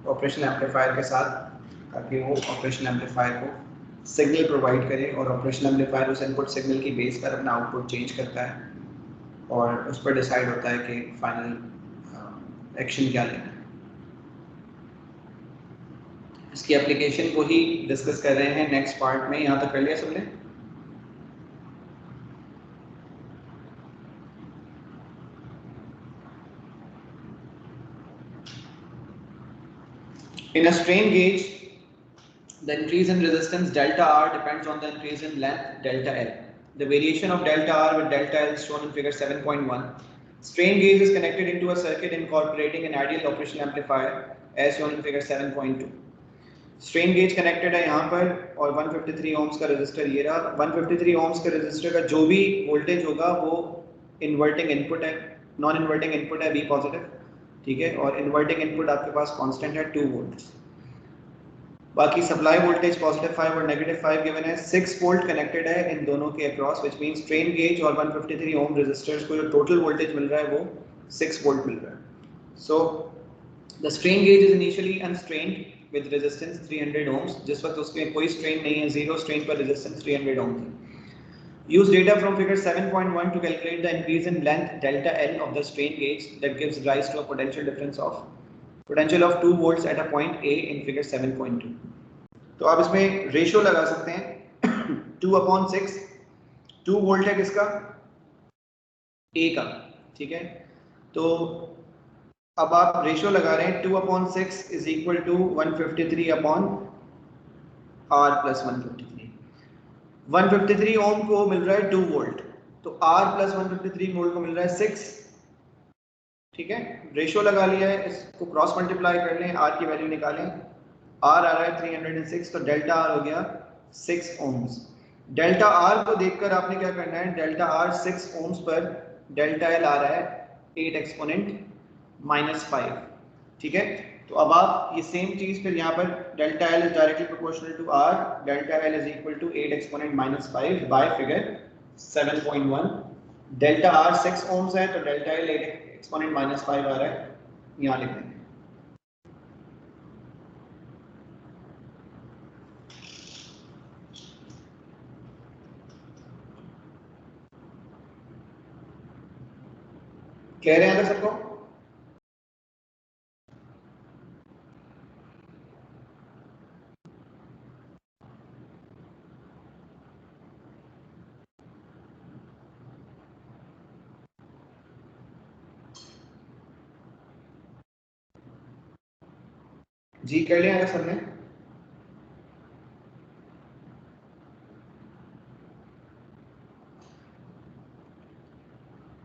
ऑपरेशनल एम्पलीफायर के साथ, ताकि वो ऑपरेशनल एम्पलीफायर को सिग्नल प्रोवाइड करे, और ऑपरेशनल एम्पलीफायर उस इनपुट सिग्नल की बेस पर अपना आउटपुट चेंज करता है और उस पर डिसाइड होता है कि फाइनल एक्शन क्या लेना है. इसकी एप्लीकेशन को ही डिस्कस कर रहे हैं नेक्स्ट पार्ट में. यहाँ तक कर लिया सबने? In a strain gauge, the increase in resistance delta R depends on the increase in length delta L. The variation of delta R with delta L is shown in figure 7.1. Strain gauge is connected into a circuit incorporating an ideal operational amplifier as shown in figure 7.2. Strain gauge connected है यहाँ पर, और 153 ohms का resistor ये रहा. 153 ohms के resistor का जो भी voltage होगा वो inverting input है, non inverting input है V positive, ठीक है, और inverting input आपके पास constant है 2 volts. बाकी सप्लाई वोल्टेज पॉजिटिव 5 और नेगेटिव 5 गिवन है. 6 वोल्ट कनेक्टेड है इन दोनों के across, which means strain gauge और 153 ओम रेजिस्टर्स को जो टोटल वोल्टेज मिल रहा है वो 6 वोल्ट मिल रहा है. So the strain gauge is initially unstrained with resistance 300 ohms. जिस वक्त उसमें कोई स्ट्रेन नहीं है, जीरो स्ट्रेन पर रेजिस्टेंस 300 ohms है. Use data from figure 7.1 to calculate the increase in length delta L of the strain gauge that gives rise to a potential difference of 2 volts at a point A in figure 7.2. तो आप इसमें ratio लगा सकते हैं 2/6. 2 volt है किसका? A का, ठीक है. तो अब आप रेशियो लगा रहे हैं 2/6 is equal to 153 upon R plus 153. 153 ओम को मिल रहा है 2 वोल्ट, तो R plus 153 वोल्ट को मिल रहा है 6, ठीक है. रेशियो लगा लिया है, इसको क्रॉस मल्टीप्लाई कर लें, R की वैल्यू निकालें. R आ रहा है 306, तो डेल्टा R हो गया 6 ohms. डेल्टा R को देखकर आपने क्या करना है, डेल्टा R 6 ohms पर डेल्टा L आ रहा है 8 एक्सपोनेंट -5, ठीक है. तो अब आप ये सेम चीज फिर यहाँ पर delta L is directly proportional to R, delta L is equal to 8 exponent -5 by figure 7.1. Delta R 6 ohms है तो डेल्टा L 8 एक्सपोनेंट -5 आ रहा है, यहाँ लिख देंगे. कह रहे हैं सबको? जी कर लिया सबने?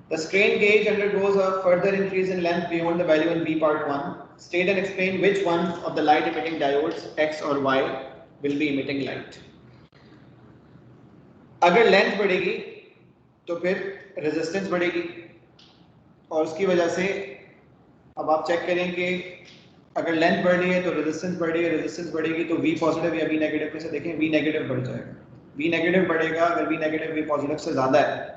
The strain gauge undergoes a further increase in length beyond the value in B part 1. State and explain which one of the light emitting diodes X और Y will be emitting light. अगर length बढ़ेगी तो फिर resistance बढ़ेगी और उसकी वजह से अब आप चेक करें कि अगर लेंथ बढ़ रही है तो रेजिस्टेंस बढ़ रही है, रेजिस्टेंस बढ़ेगी तो V पॉजिटिव या V नेगेटिव में से देखें V नेगेटिव बढ़ जाएगा. V नेगेटिव बढ़ेगा, अगर V नेगेटिव V पॉजिटिव से ज़्यादा है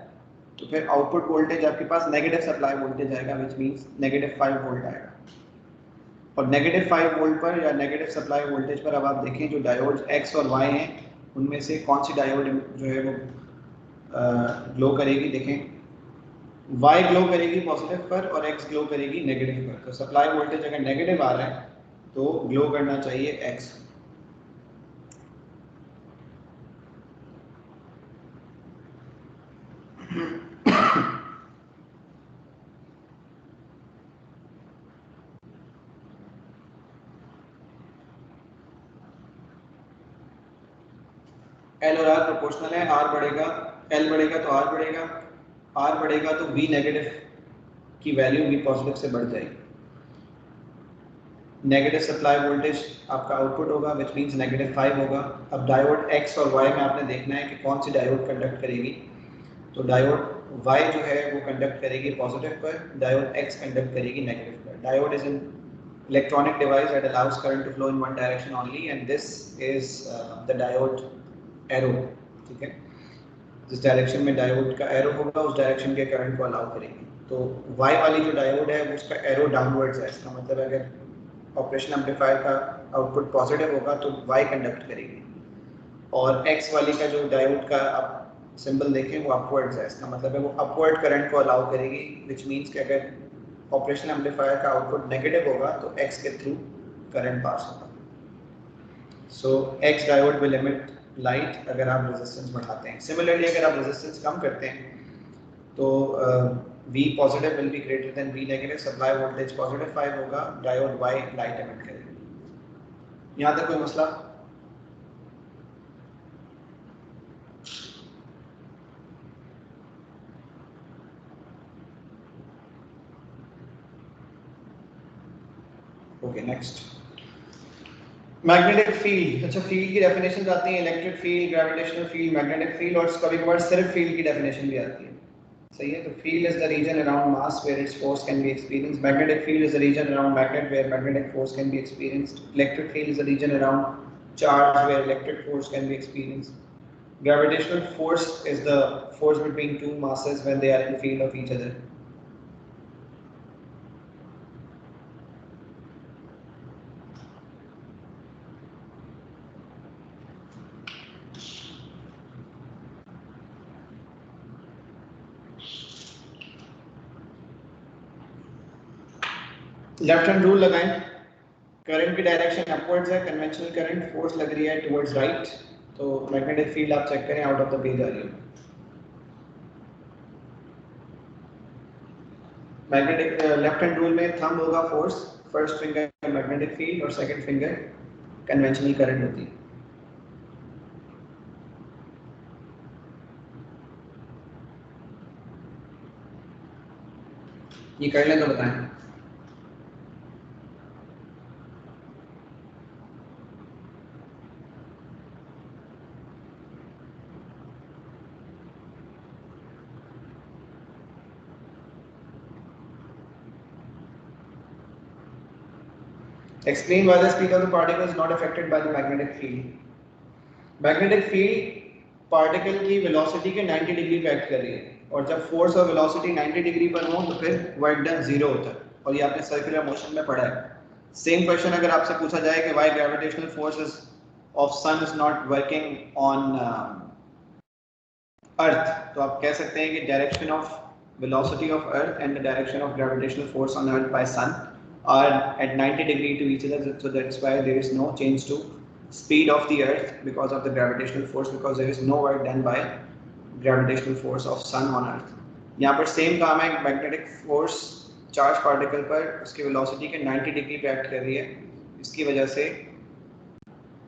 तो फिर आउटपुट वोल्टेज आपके पास नेगेटिव सप्लाई वोल्टेज आएगा, विच मींस नेगेटिव 5 वोल्ट आएगा. और नेगेटिव 5 वोल्ट पर या नेगेटिव सप्लाई वोल्टेज पर अब आप देखें जो डायोड्स X और Y हैं उनमें से कौन सी डायोड जो है वो ग्लो करेगी. देखें Y ग्लो करेगी पॉजिटिव पर और X ग्लो करेगी नेगेटिव पर. तो सप्लाई वोल्टेज अगर नेगेटिव आ रहा है तो ग्लो करना चाहिए X. L और R प्रोपोर्शनल है. R बढ़ेगा, L बढ़ेगा तो R बढ़ेगा, R बढ़ेगा तो V नेगेटिव की वैल्यू V पॉजिटिव से बढ़ जाएगी. नेगेटिव सप्लाई वोल्टेज आपका आउटपुट होगा विच मींस नेगेटिव 5 होगा. अब डायोड X और Y में आपने देखना है कि कौन सी डायोड कंडक्ट करेगी. तो डायोड Y जो है वो कंडक्ट करेगी पॉजिटिव पर, डायोड X कंडक्ट करेगी नेगेटिव पर. Diode is an electronic device that allows current to flow in one direction only, and this is the diode arrow. ठीक है, जिस डायरेक्शन में डायोड का एरो होगा उस डायरेक्शन के करंट को अलाउ करेगी. तो Y वाली जो डायोड है उसका एरो डाउनवर्ड्स है. इसका मतलब अगर ऑपरेशन एम्पलीफायर का आउटपुट पॉजिटिव होगा तो Y कंडक्ट करेगी, और X वाली का जो डायोड का आप सिंबल देखें वो अपवर्ड्स है. इसका मतलब है वो अपवर्ड करंट को अलाउ करेगी, विच मीन्स कि अगर ऑपरेशन एम्पलीफायर का आउटपुट नेगेटिव होगा तो X के थ्रू करंट पास होगा. सो X diode will emit light अगर आप रेजिस्टेंस बढ़ाते हैं. सिमिलरली अगर आप रेजिस्टेंस कम करते हैं तो V positive will be greater than V negative. Supply voltage positive 5 होगा, डायोड Y लाइट एमिट करेगा. यहाँ तक कोई मसला? Okay, next magnetic field. अच्छा, फील्ड की डेफिनेशन आती है electric field, gravitational field, magnetic field, और कभी कभार सिर्फ फील्ड की डेफिनेशन भी आती है. सही है. तो field is the region around mass where its force can be experienced. Magnetic field is the region around magnet where magnetic force can be experienced. Electric field is the region around charge where electric force can be experienced. Gravitational force is the force between two masses when they are in field of each other. Left hand rule लगाएं. Current की direction upwards है, conventional current, force लग रही है towards right. तो magnetic field आप check करें out of the page आ रही है. मैग्नेटिक लेफ्ट हैंड रूल में थंब होगा force, first finger magnetic field और सेकंड फिंगर कन्वेंशनल करंट होती है. ये कर लें तो बताएं. Explain why the speed of the particle is not affected by the magnetic field. Magnetic field particle की वेलोसिटी के 90 डिग्री पे एक्ट कर रही है, और जब फोर्स और वेलोसिटी 90 डिग्री पर हो तो फिर वर्क डन जीरो होता है. और ये आपने सर्कुलर मोशन में पढ़ा है. सेम क्वेश्चन अगर आपसे पूछा जाए कि why gravitational forces of sun is not working on earth, तो आप कह सकते हैं कि direction of velocity of earth and the direction of gravitational force on earth by sun are at 90 degree to each other, so that's why there is no change to speed of the earth because of the gravitational force, because there is no work done by gravitational force of sun on earth. यहाँ पर same काम है, magnetic force charge particle पर उसकी velocity के 90 degree पे act कर रही है. इसकी वजह से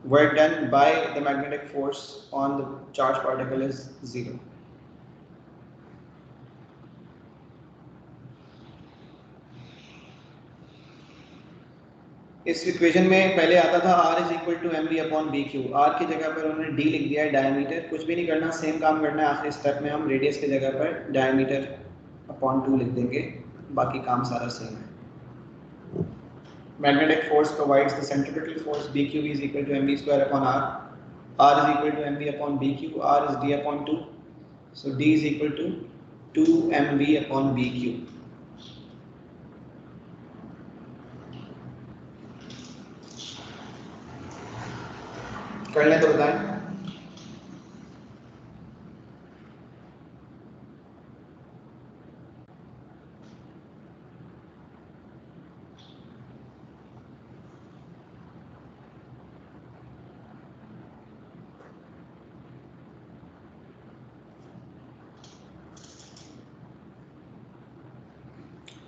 work done by the magnetic force on the charged particle is zero. इस इक्वेशन में पहले आता था r is equal to M B upon B Q, R की जगह पर उन्होंने d लिख दिया है डायमीटर, कुछ भी नहीं करना, सेम काम करना है, आखिरी स्टेप में हम रेडियस की जगह पर डायमीटर अपॉन 2 लिख देंगे, बाकी काम सारा सेम है। Magnetic force provides the centripetal force BQ is equal to mv square upon r, r is equal to mv upon bq, r is d upon 2, so d is equal to 2 mv upon bq. कर लें तो बताएं।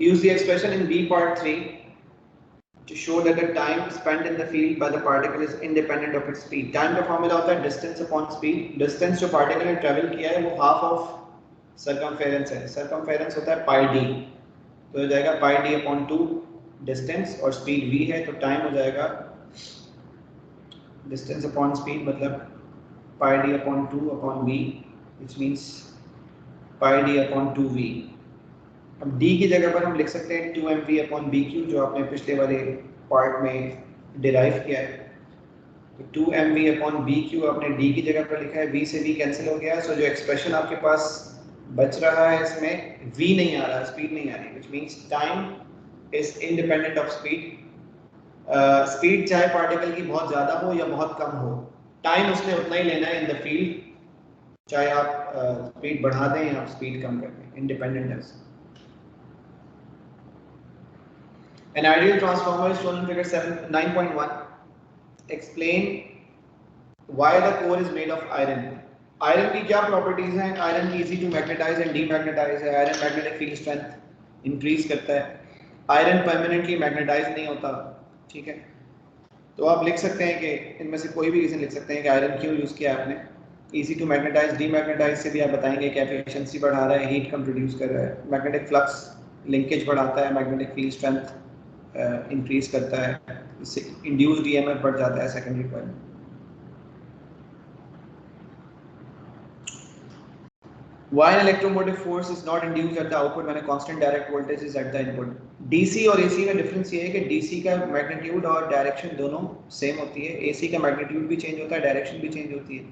Use the expression in B part 3 to show that the time spent in the field by the particle is independent of its speed. Time का formula होता है distance upon speed. Distance जो particle ने travel किया है वो half of circumference है. Circumference होता है pi d. तो हो जाएगा pi d upon 2 distance और speed v है तो time हो जाएगा distance upon speed मतलब pi d upon 2 upon v, which means pi d upon 2v. अब d की जगह पर हम लिख सकते हैं 2mv अपॉन bq जो आपने पिछले वाले पार्ट में डिराइव किया है। तो 2mv अपॉन bq आपने d की जगह पर लिखा है, v से v कैंसिल हो गया, सो जो एक्सप्रेशन आपके पास बच रहा है इसमें v नहीं आ रहा, स्पीड नहीं आ रही, which means time is independent of speed. Speed चाहे पार्टिकल की बहुत ज़्यादा हो या बहुत कम हो, टाइम उसने उतना ही लेना है इन द फील्ड, चाहे आप स्पीड बढ़ा दें या आप स्पीड कम कर दें, इंडिपेंडेंट है। An ideal transformer is shown in figure 9.1. Explain why the core is made of iron. Iron की क्या properties हैं? Iron की easy to magnetize and demagnetize है. Iron magnetic field strength increase करता है. Iron permanently magnetize नहीं होता, ठीक है? तो आप लिख सकते हैं कि इनमें से कोई भी रीजन लिख सकते हैं कि आयरन क्यों यूज किया आपने। easy to magnetize, demagnetize से भी आप बताएंगे कि एफिशिएंसी बढ़ा रहा है, हीट कम प्रोड्यूस कर रहा है, मैग्नेटिक फ्लक्स लिंकेज बढ़ाता है, मैग्नेटिक फील्ड स्ट्रेंथ इंक्रीज करता है, इससे इंड्यूस्ड ईएमएफ बढ़ जाता है secondary coil. Why an electromotive force is not induced at the output when a constant direct voltage is at the input? DC और AC में डिफरेंस ये है कि DC का मैग्नीट्यूड और डायरेक्शन दोनों सेम होती है, AC का मैग्नीट्यूड भी चेंज होता है, डायरेक्शन भी चेंज होती है।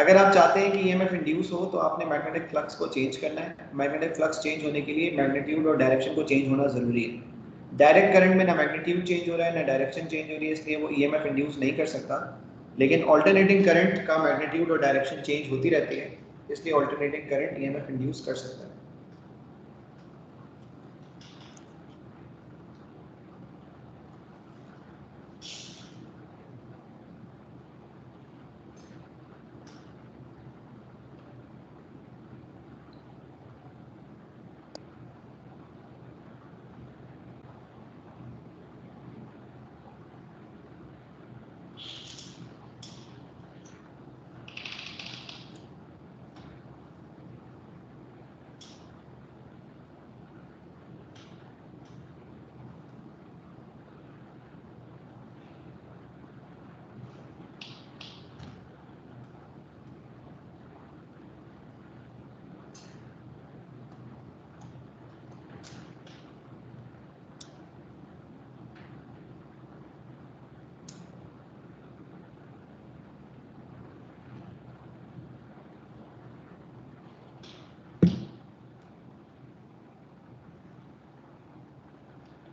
अगर आप चाहते हैं कि EMF इंड्यूस हो तो आपने मैग्नेटिक फ्लक्स को चेंज करना है। मैग्नेटिक फ्लक्स चेंज होने के लिए मैग्नीट्यूड और डायरेक्शन को चेंज होना जरूरी है। डायरेक्ट करंट में ना मैग्नीट्यूड चेंज हो रहा है ना डायरेक्शन चेंज हो रही है, इसलिए वो EMF इंड्यूस नहीं कर सकता। लेकिन ऑल्टरनेटिंग करंट का मैग्नीट्यूड और डायरेक्शन चेंज होती रहती है, इसलिए ऑल्टरनेटिंग करंट EMF इंड्यूस कर सकता है।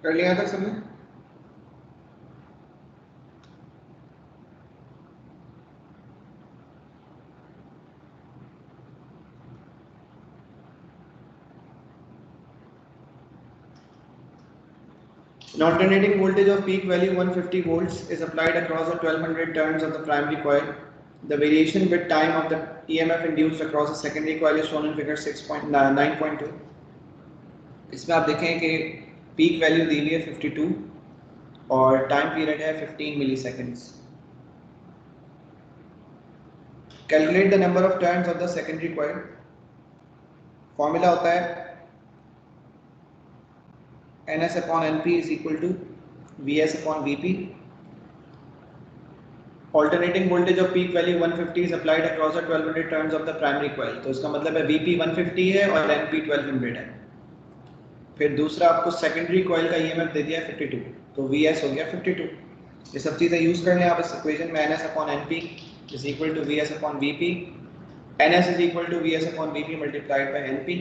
कर लिया था सबने? An alternating voltage of peak value 150 volts is applied across the 1200 turns of the primary coil. The variation with time of the EMF induced across the secondary coil is shown in figure 6.9.2. इसमें आप देखें कि peak value दी हुई है 52 और time period है 15 milliseconds. Calculate the number of turns of the secondary coil. Formula होता है NS upon NP is equal to Vs upon Vp. Alternating voltage of peak value 150 is applied across the 1200 turns of the primary coil. तो इसका मतलब है Vp 150 है और Np 1200 है. फिर दूसरा आपको सेकेंडरी कॉइल का ईएमएफ दे दिया 52, तो Vs हो गया 52. ये सब चीजें यूज कर लें आप इस इक्वेशन में. Ns upon Np is equal to Vs upon Vp. Ns is equal to Vs upon Vp multiplied by Np.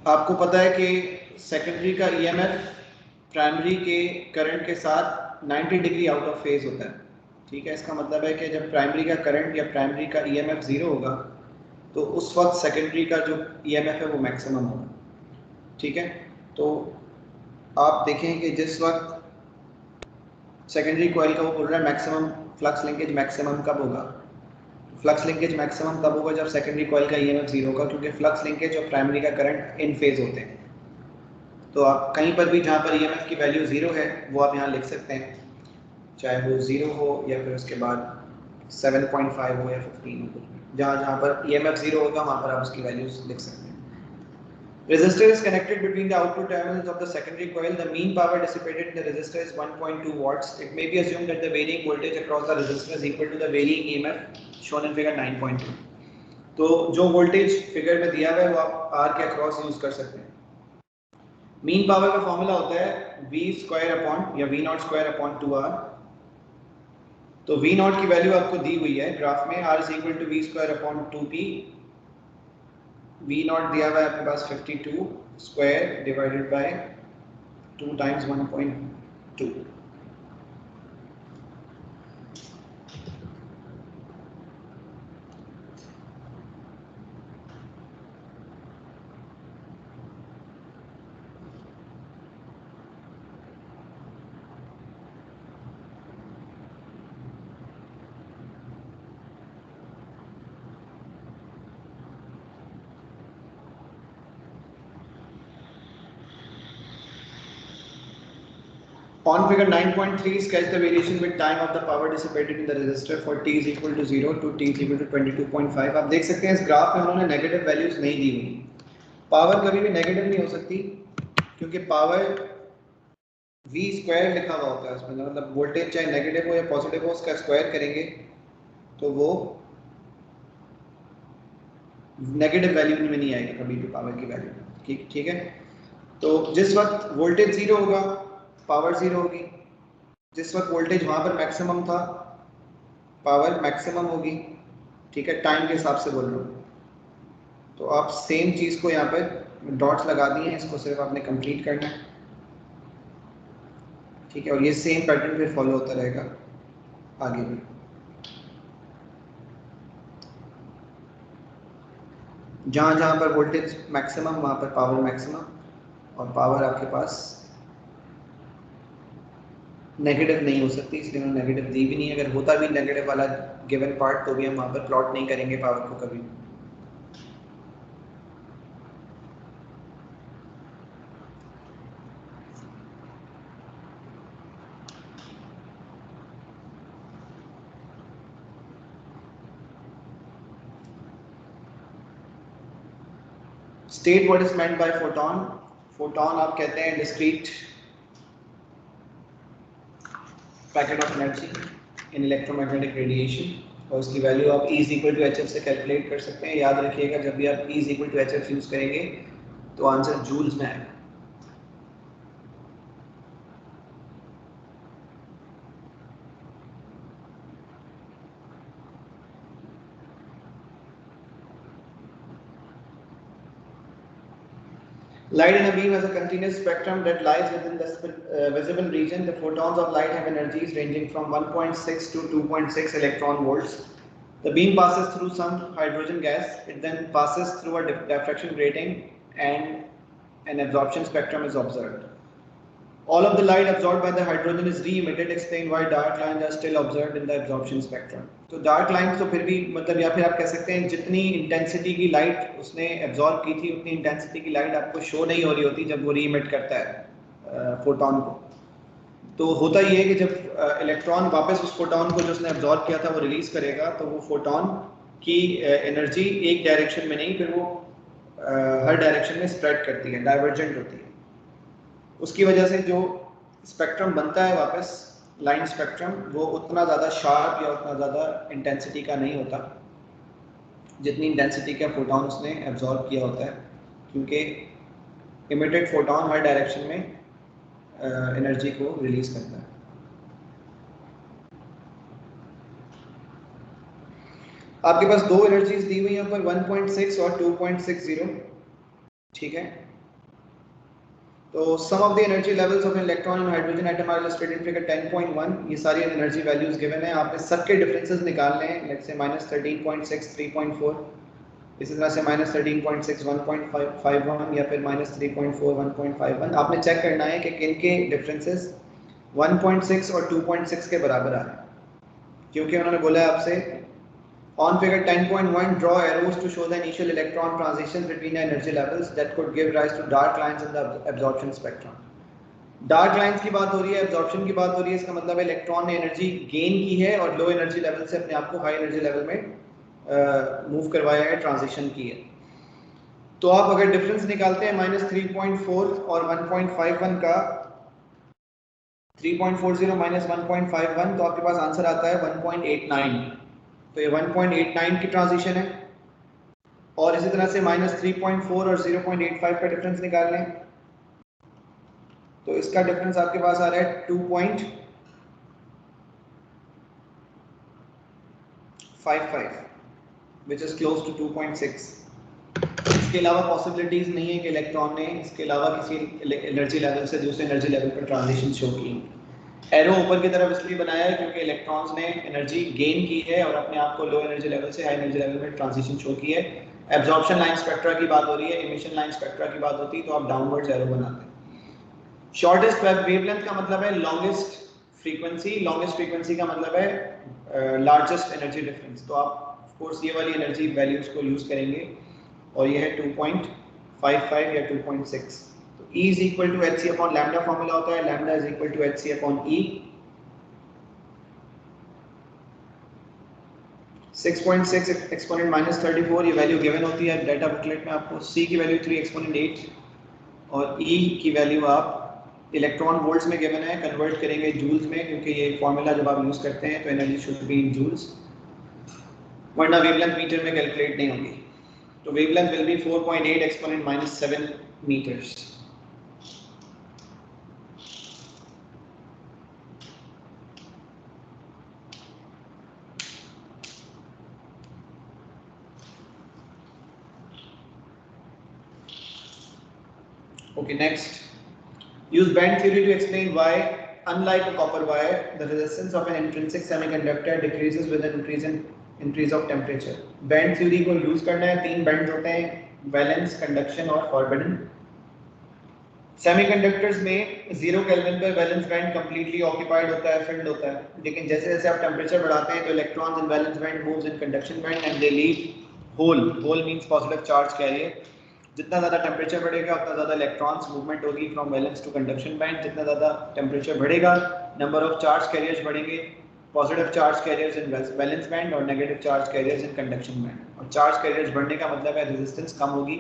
आपको पता है कि सेकेंडरी का ईएमएफ प्राइमरी के करंट के साथ 90 डिग्री आउट ऑफ फेज होता है. ठीक है, इसका मतलब है कि जब प्राइमरी का करंट या प्राइमरी का ईएमएफ जीरो होगा तो उस वक्त सेकेंडरी का जो ईएमएफ है वो मैक्सिमम होगा. ठीक है, तो आप देखें कि जिस वक्त सेकेंडरी कॉइल का वो बोल रहा है मैक्सिमम फ्लक्स लिंकेज मैक्सिमम कब होगा. फ्लक्स लिंकेज मैक्सिमम तब होगा जब सेकेंडरी कॉइल का ईएमएफ जीरो होगा, क्योंकि फ्लक्स लिंकेज और प्राइमरी का करंट इन फेज होते हैं. तो आप कहीं पर भी जहाँ पर ईएमएफ की वैल्यू जीरो है वो आप यहाँ लिख सकते हैं, चाहे वो जीरो हो या फिर उसके बाद 7.5 हो या 15 हो. जहाँ पर ईएमएफ जीरो होगा वहाँ पर आप उसकी वैल्यूज लिख सकते हैं. Resistor is connected between the output terminals of the secondary coil. The mean power dissipated in the resistor is 1.2 watts. It may be assumed that the varying voltage across the resistor is equal to the varying EMF shown in figure 9.2. तो जो voltage figure में दिया हुआ है वो आप R के across use कर सकते हैं. मीन पावर का फॉर्मूला होता है V स्क्वायर अपॉन या V not square upon 2R. तो V नॉट की वैल्यू आपको दी हुई है ग्राफ में, R is equal to V square upon 2P. V not दिया हुआ है आपके पास 52 square divided by 2 times 1.2. On figure 9.3, sketch the variation with time of the power dissipated in the resistor for t is equal to 0 to t is equal to 22.5. आप देख सकते हैं इस graph में उन्होंने नेगेटिव वैल्यूज नहीं दी हुई. Power कभी भी नेगेटिव नहीं हो सकती क्योंकि पावर v स्क्वायर लिखा हुआ होता है उसमें, मतलब वोल्टेज चाहे नेगेटिव हो या पॉजिटिव हो उसका स्क्वायर करेंगे तो वो नेगेटिव वैल्यू में नहीं आएगी कभी भी पावर की वैल्यू. ठीक है, तो जिस वक्त वोल्टेज जीरो होगा पावर जीरो होगी. जिस वक्त वोल्टेज वहां पर मैक्सिमम था पावर मैक्सिमम होगी. ठीक है, टाइम के हिसाब से बोल रहा हूँ. तो आप सेम चीज को यहाँ पर डॉट्स लगा दिए हैं, इसको सिर्फ आपने कंप्लीट करना है. ठीक है, और ये सेम पैटर्न फिर फॉलो होता रहेगा आगे भी. जहाँ जहाँ पर वोल्टेज मैक्सिमम वहाँ पर पावर मैक्सिमम, और पावर आपके पास नेगेटिव नहीं हो सकती इसलिए उन्होंने नेगेटिव दी भी नहीं. अगर होता भी नेगेटिव वाला गिवन पार्ट तो भी हम वहाँ पर प्लॉट नहीं करेंगे पावर को कभी. State what is meant by photon. Photon आप कहते हैं discrete packet of energy in electromagnetic radiation, और उसकी वैल्यू आप E इक्वल टू HF से कैलकुलेट कर सकते हैं. याद रखिएगा जब भी आप E equal to HF use करेंगे तो आंसर जूल्स में आएगा. Light in a beam has a continuous spectrum that lies within the visible region. The photons of light have energies ranging from 1.6 to 2.6 electron volts. The beam passes through some hydrogen gas. It then passes through a diffraction grating and an absorption spectrum is observed. All of the light absorbed by the hydrogen is re-emitted. Explain why dark lines are still observed in the absorption spectrum. तो dark lines तो फिर भी मतलब या फिर आप कह सकते हैं जितनी इंटेंसिटी की लाइट उसने एब्जॉर्ब की थी उतनी इंटेंसिटी की लाइट आपको शो नहीं हो रही होती जब वो री-इमिट करता है फोटोन को। तो होता ये है कि जब इलेक्ट्रॉन वापस उस फोटोन को जो उसने एब्जॉर्ब किया था वो रिलीज करेगा तो वो फोटोन की एनर्जी एक डायरेक्शन में नहीं फिर वो हर डायरेक्शन में स्प्रेड करती है, डाइवर्जेंट होती है। उसकी वजह से जो स्पेक्ट्रम बनता है वापस लाइन स्पेक्ट्रम वो उतना ज़्यादा शार्प या उतना ज़्यादा इंटेंसिटी का नहीं होता जितनी इंटेंसिटी का फोटोन उसने एब्जॉर्ब किया होता है, क्योंकि इमिटेड फोटोन हर डायरेक्शन में एनर्जी को रिलीज करता है। आपके पास दो एनर्जीज दी हुई हैं ऊपर 1.6 और 2.60, ठीक है। तो sum of the energy levels of electron and hydrogen atom are illustrated in figure 10.1। ये सारी एनर्जी वैल्यूज गिवन है, आपने सबके डिफरेंसेस निकालने हैं। लेट्स से -13.6 3.4, इसी तरह से -13.6 1.51 या फिर -3.4 1.51। आपने चेक करना है कि किन के डिफरेंसेस 1.6 और 2.6 के बराबर आ रहे हैं, क्योंकि उन्होंने बोला है आपसे on figure 10.1 draw arrows to show the initial electron transitions between the energy levels that could give rise to dark lines in the absorption spectrum। Dark lines की बात हो रही है, एब्जॉर्प्शन की बात हो रही है, इसका मतलब है इलेक्ट्रॉन ने एनर्जी गेन की है और लो एनर्जी लेवल से अपने आप को हाई एनर्जी लेवल में मूव करवाया है, ट्रांजिशन की है। तो आप अगर डिफरेंस निकालते हैं -3.4 और 1.51 का, 3.40 - 1.51, तो आपके पास आंसर आता है 1.89। तो ये 1.89 की ट्रांजिशन है। और इसी तरह से -3.4 और 0.85 का डिफरेंस निकाल लें तो इसका डिफरेंस आपके पास आ रहा है 2.55 which is close to 2.6। इसके अलावा पॉसिबिलिटीज नहीं है कि इलेक्ट्रॉन ने इसके अलावा किसी एनर्जी लेवल से दूसरे एनर्जी लेवल पर ट्रांजिशन शो की। एरो ऊपर की तरफ इसलिए बनाया है क्योंकि इलेक्ट्रॉन्स ने एनर्जी गेन की है और अपने आप को लो एनर्जी लेवल से हाई एनर्जी लेवल में ट्रांजिशन शो की है। एब्जॉर्प्शन लाइन स्पेक्ट्रा की बात हो रही है, इमिशन लाइन स्पेक्ट्रा की बात होती है तो आप डाउनवर्ड्स एरो बनाते हैं। शॉर्टेस्ट वेवलेंथ का मतलब है लॉन्गेस्ट फ्रीक्वेंसी, लॉन्गेस्ट फ्रीक्वेंसी का मतलब है लार्जेस्ट एनर्जी डिफरेंस। तो आप ऑफ कोर्स ये वाली एनर्जी वैल्यूज को यूज करेंगे और ये है 2.55 या 2.6। E is equal to hc upon lambda formula होता है, lambda is equal to hc upon E। 6.6 exponent -34 ये वैल्यू गिवन होती है डाटा बुकलेट में आपको। C की वैल्यू 3 एक्सपोनेंट 8 और E की वैल्यू आप इलेक्ट्रॉन वोल्ट्स में गिवन है, कन्वर्ट करेंगे जूल्स में, क्योंकि ये फॉर्मूला जब आप यूज करते हैं तो energy should be in joules, वरना वेवलेंथ मीटर में कैलकुलेट नहीं होगी। तो wavelength will be 4.8 exponent -7 metres. Okay, next. Use band theory to explain why, unlike a copper wire, the resistance of an intrinsic semiconductor decreases with an increase of temperature. Band theory को use करना है, तीन band होते हैं, valence, conduction और forbidden. Semiconductors में 0 kelvin पर valence band completely occupied होता है, फिल्ड होता है, लेकिन जैसे जैसे आप टेम्परेचर बढ़ाते हैं तो electrons in valence band moves in conduction band and they leave hole. Hole means positive charge carrier. जितना ज़्यादा टेम्परेचर बढ़ेगा उतना ज़्यादा इलेक्ट्रॉन्स मूवमेंट होगी from valence to conduction band. जितना ज़्यादा टेम्परेचर बढ़ेगा नंबर ऑफ चार्ज कैरियर्स बढ़ेंगे, positive charge carriers in valence band और negative charge carriers in conduction band. और चार्ज कैरियर्स बढ़ने का मतलब है रेजिस्टेंस कम होगी,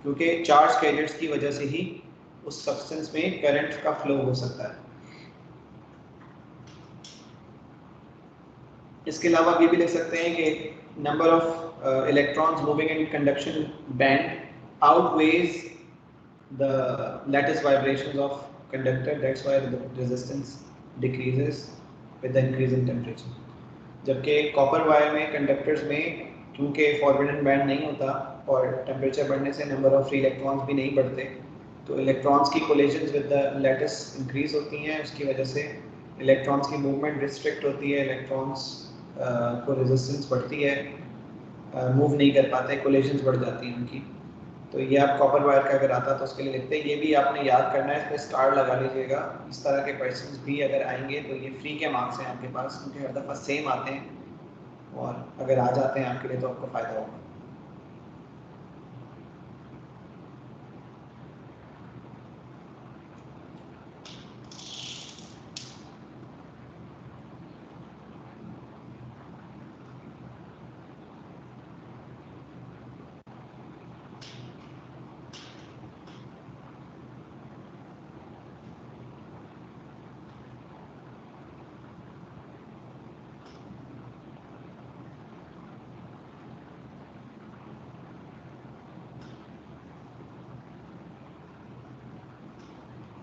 क्योंकि चार्ज कैरियर्स की वजह से ही उस सब्सटेंस में करंट का फ्लो हो सकता है। इसके अलावा ये भी लिख सकते हैं कि number of electrons moving in conduction band outweighs the lattice vibrations of conductor, that's why the resistance decreases with the increase in temperature। जबकि कॉपर वायर में कंडक्टर्स में क्योंकि फॉरबिडन बैंड नहीं होता और टेम्परेचर बढ़ने से नंबर ऑफ फ्री इलेक्ट्रॉन्स भी नहीं बढ़ते, तो इलेक्ट्रॉन्स की collisions with the lattice increase होती हैं। उसकी वजह से इलेक्ट्रॉन्स की मूवमेंट रिस्ट्रिक्ट होती है, इलेक्ट्रॉन्स को रेजिस्टेंस बढ़ती है, मूव नहीं कर पाते, कोलिजन्स बढ़ जाती हैं उनकी। तो ये आप कॉपर वायर का अगर आता तो उसके लिए लिखते हैं। ये भी आपने याद करना है, इस पर स्टार लगा लीजिएगा। इस तरह के क्वेश्चंस भी अगर आएंगे तो ये फ्री के मार्क्स हैं आपके पास, क्योंकि हर दफ़ा सेम आते हैं और अगर आ जाते हैं आपके लिए तो आपको फ़ायदा होगा।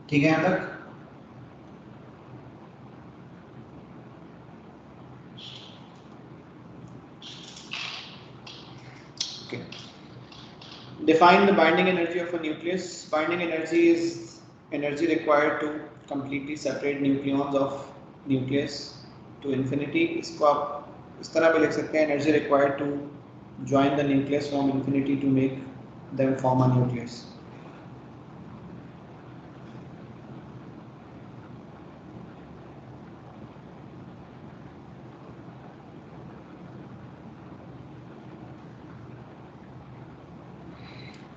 ठीक है यहाँ तक? Okay. Define the binding energy of a nucleus. Binding energy is energy required to completely separate nucleons of nucleus to infinity. इसको आप इस तरह भी लिख सकते हैं, energy required to join the nucleus from infinity to make them form a nucleus.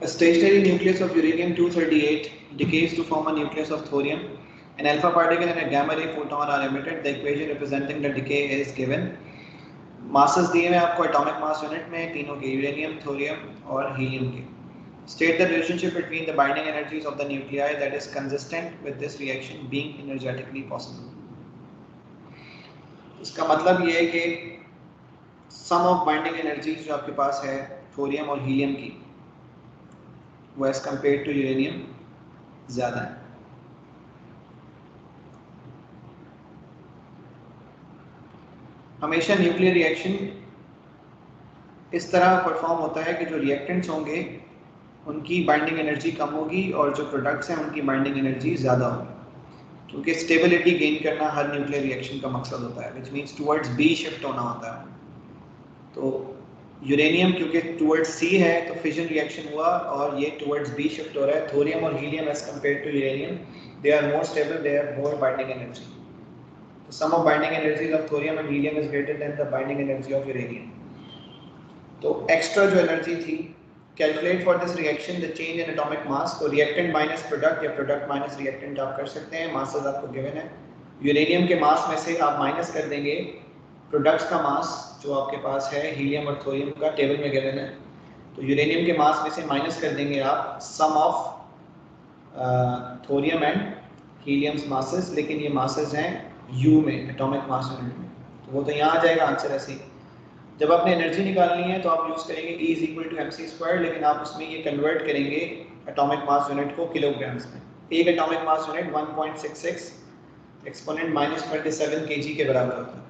A stationary nucleus of uranium-238 decays to form a nucleus of thorium. An alpha particle and a gamma ray photon are emitted. The equation representing the decay is given. Masses दिए हैं आपको atomic mass unit में तीनों के, uranium, thorium और helium के. State the relationship between the binding energies of the nuclei that is consistent with this reaction being energetically possible. इसका मतलब ये है कि sum of binding energies जो आपके पास है थोरियम और हीलियम की, वो एज कम्पेयर टू यूरेनियम ज़्यादा है। हमेशा न्यूक्लियर रिएक्शन इस तरह परफॉर्म होता है कि जो रिएक्टेंट्स होंगे उनकी बाइंडिंग एनर्जी कम होगी और जो प्रोडक्ट्स हैं उनकी बाइंडिंग एनर्जी ज़्यादा होगी, क्योंकि स्टेबिलिटी गेन करना हर न्यूक्लियर रिएक्शन का मकसद होता है, which means towards B shift होना होता है। तो यूरेनियम क्योंकि टुवर्ड्स सी है तो फिजन रिएक्शन हुआ और ये टुवर्ड्स बी शिफ्ट हो रहा है। थोरियम और helium as compare to uranium, they are more stable, they have more binding energy. तो sum of binding energies of thorium and helium is greater than the binding energy of uranium. तो extra जो energy थी, calculate for this reaction the change in atomic mass. तो reactant minus product या product minus reactant आप कर सकते हैं, masses आपको गिवन है। यूरेनियम के मास में से आप माइनस कर देंगे प्रोडक्ट्स का मास जो आपके पास है हीलियम और थोरियम का, टेबल में गिवन है। तो यूरेनियम के मास में से माइनस कर देंगे आप सम ऑफ थोरियम एंड हीलियम्स मासेस, लेकिन ये मासेस हैं यू में, एटॉमिक मास यूनिट में, तो वो तो यहाँ आ जाएगा आंसर ऐसे ही। जब आपने एनर्जी निकालनी है तो आप यूज़ करेंगे E is equal to mc², लेकिन आप उसमें ये कन्वर्ट करेंगे एटॉमिक मास यूनिट को किलोग्राम्स में। एक atomic mass unit 1.66 exponent -27 kg के बराबर होता है।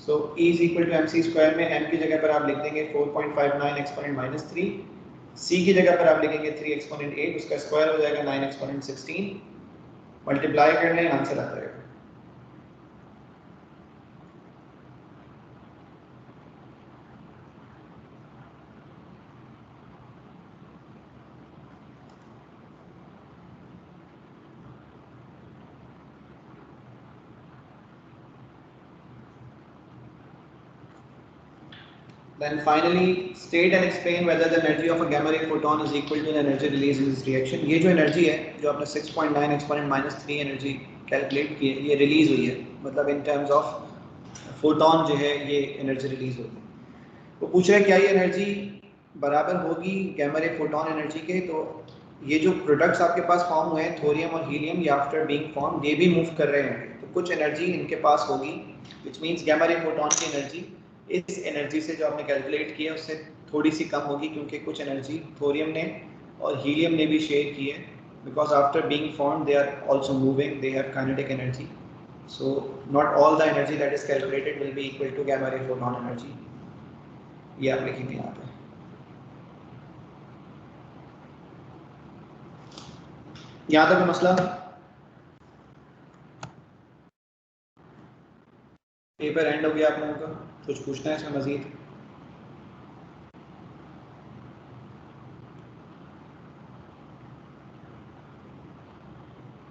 So E is equal to mc² में m की जगह पर आप लिख देंगे 4.59 एक्सपोनेंट -3, c की जगह पर आप लिखेंगे 3 एक्सपोनेंट 8, उसका स्क्वायर हो जाएगा 9 एक्सपोनेंट 16, मल्टीप्लाई कर लें आंसर आता है। Then finally, state and explain whether the energy of a gamma ray photon is equal to the energy released in this reaction. ये जो energy है, जो आपने 6.9 एक्सपोनेंट -3 energy कैलकुलेट की है, ये रिलीज हुई है, मतलब in terms of photon जो है ये energy रिलीज होगी। वो पूछ रहा है क्या ये energy बराबर होगी gamma ray photon energy के? तो ये जो प्रोडक्ट्स आपके पास फॉर्म हुए हैं थोरियम और हीलियम, ये आफ्टर बीइंग फॉर्म ये भी मूव कर रहे होंगे, तो कुछ एनर्जी इनके पास होगी, which means gamma ray photon की एनर्जी इस एनर्जी से जो आपने कैलकुलेट किया उससे थोड़ी सी कम होगी, क्योंकि कुछ एनर्जी थोरियम ने और हीलियम ने भी शेयर की है, because after being formed they are also moving, they have kinetic energy, so not all the energy that is calculated will be equal to gamma ray photon energy. ये आप लिखेंगे यहाँ पे। यहाँ तक मसला, पेपर एंड हो गया आप लोगों का, कुछ पूछना है इसमें मजीद?